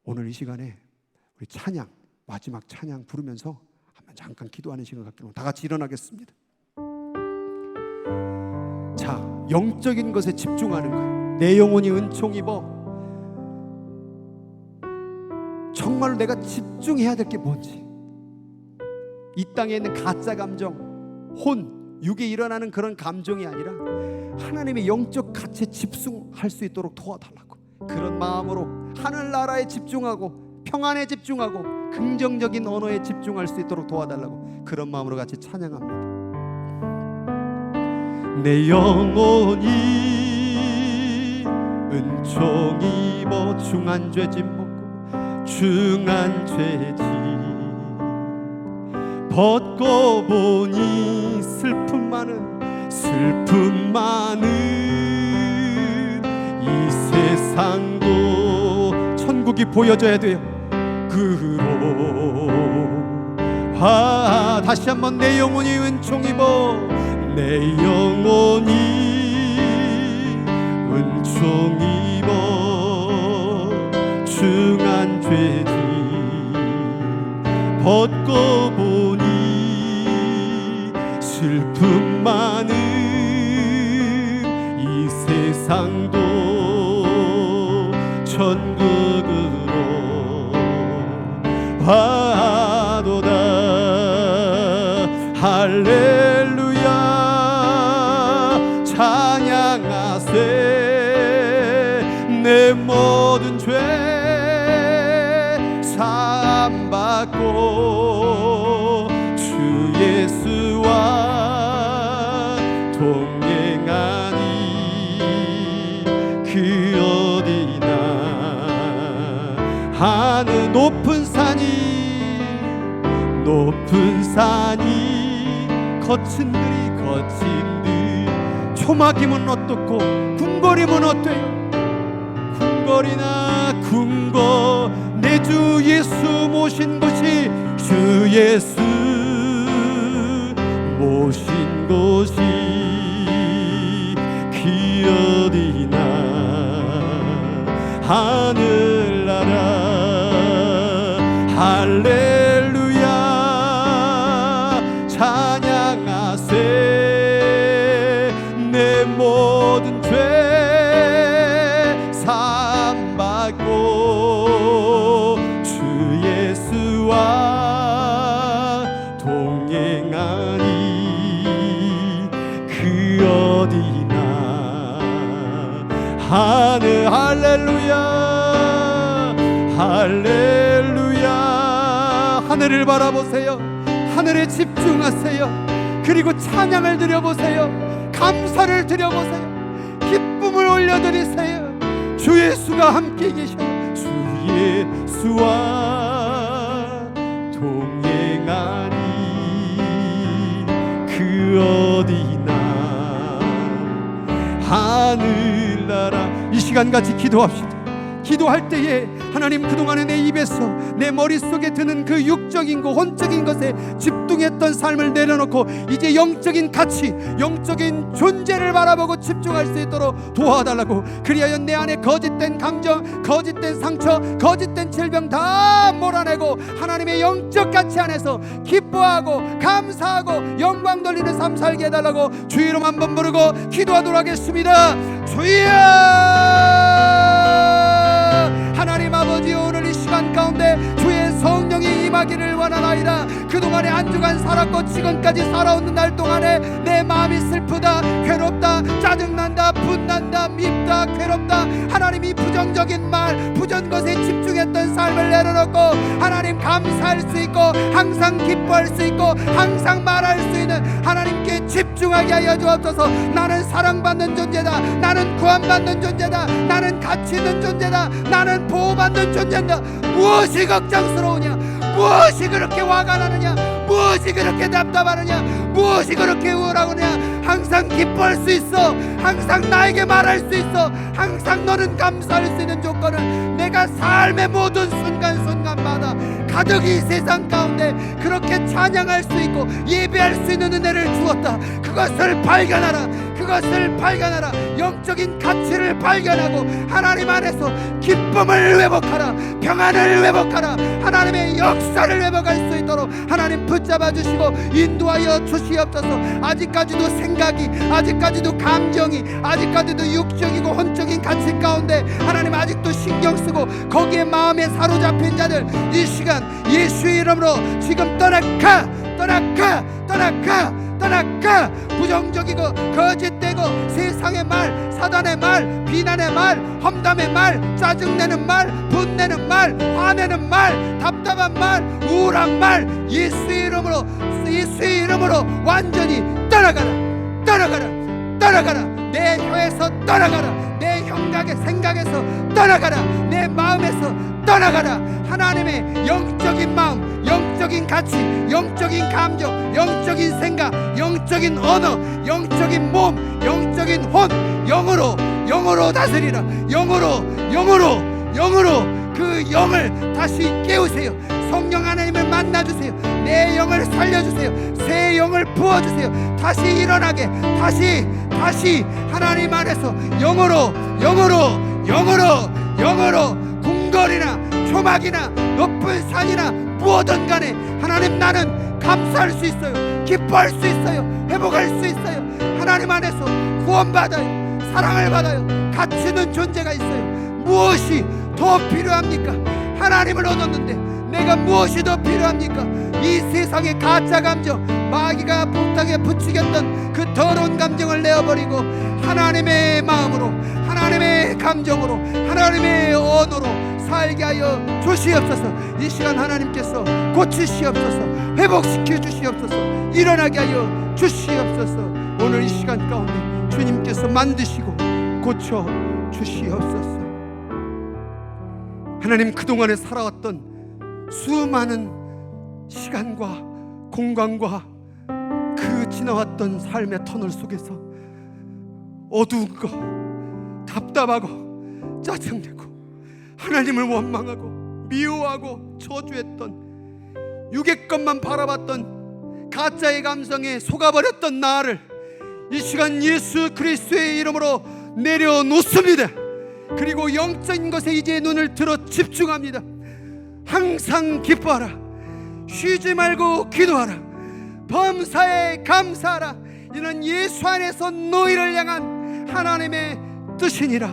오늘 이 시간에 우리 찬양, 마지막 찬양 부르면서 한번 잠깐 기도하는 시간 갖기로 다 같이 일어나겠습니다. 자, 영적인 것에 집중하는 거예요. 내 영혼이 은총 입어. 정말로 내가 집중해야 될 게 뭔지. 이 땅에 있는 가짜 감정, 혼, 육에 일어나는 그런 감정이 아니라 하나님의 영적 가치에 집중할 수 있도록 도와달라고. 그런 마음으로 하늘나라에 집중하고 평안에 집중하고 긍정적인 언어에 집중할 수 있도록 도와달라고. 그런 마음으로 같이 찬양합니다. 내 영혼이 은총 입어 중한 죄짐 벗고 중한 죄짐 벗고 보니 슬픔 많은 이 세상도 천국이 보여져야 돼요. 다시 한번 내 영혼이 은총 입어 내 영혼이 은총 입어 중한 죄짐 벗고 보니 슬픔 많은 이 세상도 천국으로 와도다. 할렐루야 찬양하세. 내 모든 죄 사함 받고 주 예수와 동행하니 그 어디나 하늘 높은 산이 거친들이 초막이면 어떻고 궁궐이면 어때요? 궁궐이나 궁궐 내 주 예수 모신 곳이 주 예수 모신 곳이 그 어디나 하늘나라. 할렐루야 찬양하세. 내 모든 죄 사함 받고 주 예수와 동행하니 그 어디나 하늘. 할렐루야 하늘을 바라보세요. 하늘에 집중하세요. 그리고 찬양을 드려보세요. 감사를 드려보세요. 기쁨을 올려드리세요. 주 예수가 함께 계셔. 주 예수와 동행하니 그 어디나 하늘나라. 이 시간 같이 기도합시다. 기도할 때에 하나님, 그동안에 내 입에서 내 머릿속에 드는 그 육적인 것, 혼적인 것에 집중했던 삶을 내려놓고 이제 영적인 가치, 영적인 존재를 바라보고 집중할 수 있도록 도와달라고. 그리하여 내 안에 거짓된 감정, 거짓된 상처, 거짓된 질병 다 몰아내고 하나님의 영적 가치 안에서 기뻐하고 감사하고 영광 돌리는 삶 살게 해달라고 주 이름 한번 부르고 기도하도록 하겠습니다. 주여! 하나님 아버지, 오늘 이 시간 가운데 주의 성령이 임하기를 원하나이다. 그동안에 한 주간 살았고 지금까지 살아오는 날 동안에 내 마음이 슬프다, 괴롭다, 짜증난다, 분난다, 밉다, 괴롭다, 하나님 이 부정적인 말, 부정 것에 집중했던 삶을 내려놓고 하나님 감사할 수 있고 항상 기뻐할 수 있고 항상 말할 수 있는 하나님께 집중하게 하여 주옵소서. 나는 사랑받는 존재다, 나는 구원받는 존재다, 나는 가치 있는 존재다, 나는 보호받는 존재다. 무엇이 걱정스러우냐, 무엇이 그렇게 화가 나느냐, 무엇이 그렇게 답답하느냐, 무엇이 그렇게 우울하느냐, 항상 기뻐할 수 있어. 항상 나에게 말할 수 있어. 항상 너는 감사할 수 있는 조건을 내가 삶의 모든 순간순간마다 가득히 세상 가운데 그렇게 찬양할 수 있고 예배할 수 있는 은혜를 주었다. 그것을 발견하라. 그것을 발견하라. 영적인 가치를 발견하고 하나님 안에서 기쁨을 회복하라. 평안을 회복하라. 하나님의 역사를 회복할 수 있도록 하나님 붙잡아 주시고 인도하여 주시옵소서. 아직까지도 생각이, 아직까지도 감정이, 아직까지도 육적이고 혼적인 가치 가운데 하나님 아직도 신경 쓰고 거기에 마음에 사로잡힌 자들 이 시간 예수의 이름으로 지금 떠나가, 떠나가, 떠나가, 떠나가. 부정적이고 거짓되고 세상의 말, 사단의 말, 비난의 말, 험담의 말, 짜증내는 말, 분내는 말, 화내는 말, 답답한 말, 우울한 말 예수의 이름으로, 예수의 이름으로 완전히 떠나가라, 떠나가라, 떠나가라. 내 혀에서 떠나가라. 내 흉각의 생각에서 떠나가라. 내 마음에서 떠나가라. 하나님의 영적인 마음, 영적인 가치, 영적인 감정, 영적인 생각, 영적인 언어, 영적인 몸, 영적인 혼, 영으로 다스리라. 영으로 그 영을 다시 깨우세요. 성령 하나님을 만나주세요. 내 영을 살려주세요. 새 영을 부어주세요. 다시 일어나게, 다시 하나님 안에서 영으로 궁궐이나 초막이나 높은 산이나 무엇든 간에 하나님, 나는 감사할 수 있어요. 기뻐할 수 있어요. 회복할 수 있어요. 하나님 안에서 구원받아요. 사랑을 받아요. 가치 있는 존재가 있어요. 무엇이 더 필요합니까? 하나님을 얻었는데 내가 무엇이 더 필요합니까? 이 세상의 가짜 감정, 마귀가 복탁에 부추겼던 그 더러운 감정을 내어버리고 하나님의 마음으로, 하나님의 감정으로, 하나님의 언어로 살게 하여 주시옵소서. 이 시간 하나님께서 고치시옵소서. 회복시켜 주시옵소서. 일어나게 하여 주시옵소서. 오늘 이 시간 가운데 주님께서 만드시고 고쳐 주시옵소서. 하나님, 그동안에 살아왔던 수많은 시간과 공간과 그 지나왔던 삶의 터널 속에서 어두운 거, 답답하고 짜증내고 하나님을 원망하고 미워하고 저주했던 육의 것만 바라봤던 가짜의 감성에 속아버렸던 나를 이 시간 예수 그리스도의 이름으로 내려놓습니다. 그리고 영적인 것에 이제 눈을 들어 집중합니다. 항상 기뻐하라. 쉬지 말고 기도하라. 범사에 감사하라. 이는 예수 안에서 너희를 향한 하나님의 뜻이니라.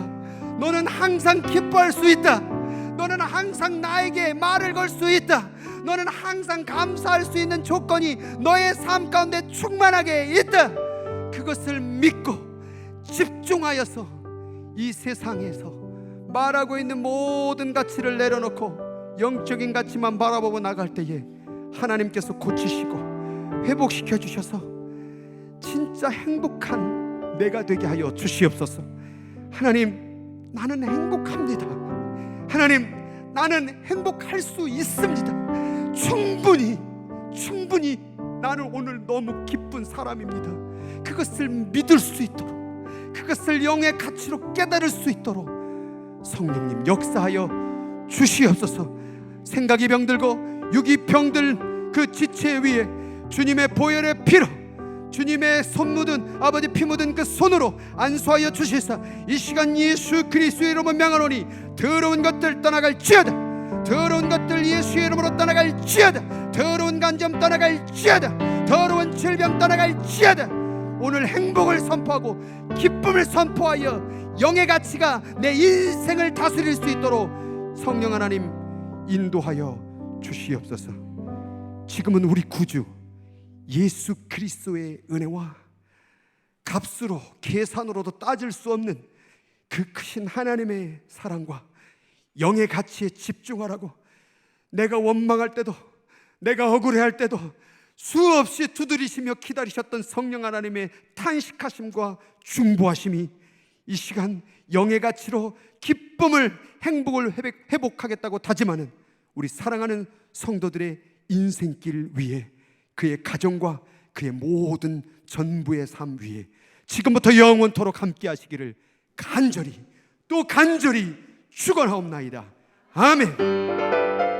너는 항상 기뻐할 수 있다. 너는 항상 나에게 말을 걸 수 있다. 너는 항상 감사할 수 있는 조건이 너의 삶 가운데 충만하게 있다. 그것을 믿고 집중하여서 이 세상에서 말하고 있는 모든 가치를 내려놓고 영적인 가치만 바라보고 나갈 때에 하나님께서 고치시고 회복시켜 주셔서 진짜 행복한 내가 되게 하여 주시옵소서. 하나님, 나는 행복합니다. 하나님, 나는 행복할 수 있습니다. 충분히 나는 오늘 너무 기쁜 사람입니다. 그것을 믿을 수 있도록, 그것을 영의 가치로 깨달을 수 있도록 성령님 역사하여 주시옵소서. 생각이 병들고 육이 병들 그 지체 위에 주님의 보혈의 피로, 주님의 손 묻은, 아버지 피 묻은 그 손으로 안수하여 주시사 이 시간 예수 그리스도의 이름으로 명하노니 더러운 것들 떠나갈지어다. 더러운 것들 예수의 이름으로 떠나갈지어다. 더러운 간점 떠나갈지어다. 더러운 질병 떠나갈지어다. 오늘 행복을 선포하고 기쁨을 선포하여 영의 가치가 내 인생을 다스릴 수 있도록 성령 하나님 인도하여 주시옵소서. 지금은 우리 구주 예수 그리스도의 은혜와 값으로 계산으로도 따질 수 없는 그 크신 하나님의 사랑과 영의 가치에 집중하라고, 내가 원망할 때도, 내가 억울해할 때도 수없이 두드리시며 기다리셨던 성령 하나님의 탄식하심과 중보하심이 이 시간 영의 가치로 기쁨을, 행복을 회복하겠다고 다짐하는 우리 사랑하는 성도들의 인생길 위에, 그의 가정과 그의 모든 전부의 삶 위에 지금부터 영원토록 함께 하시기를 간절히 또 간절히 축원하옵나이다. 아멘.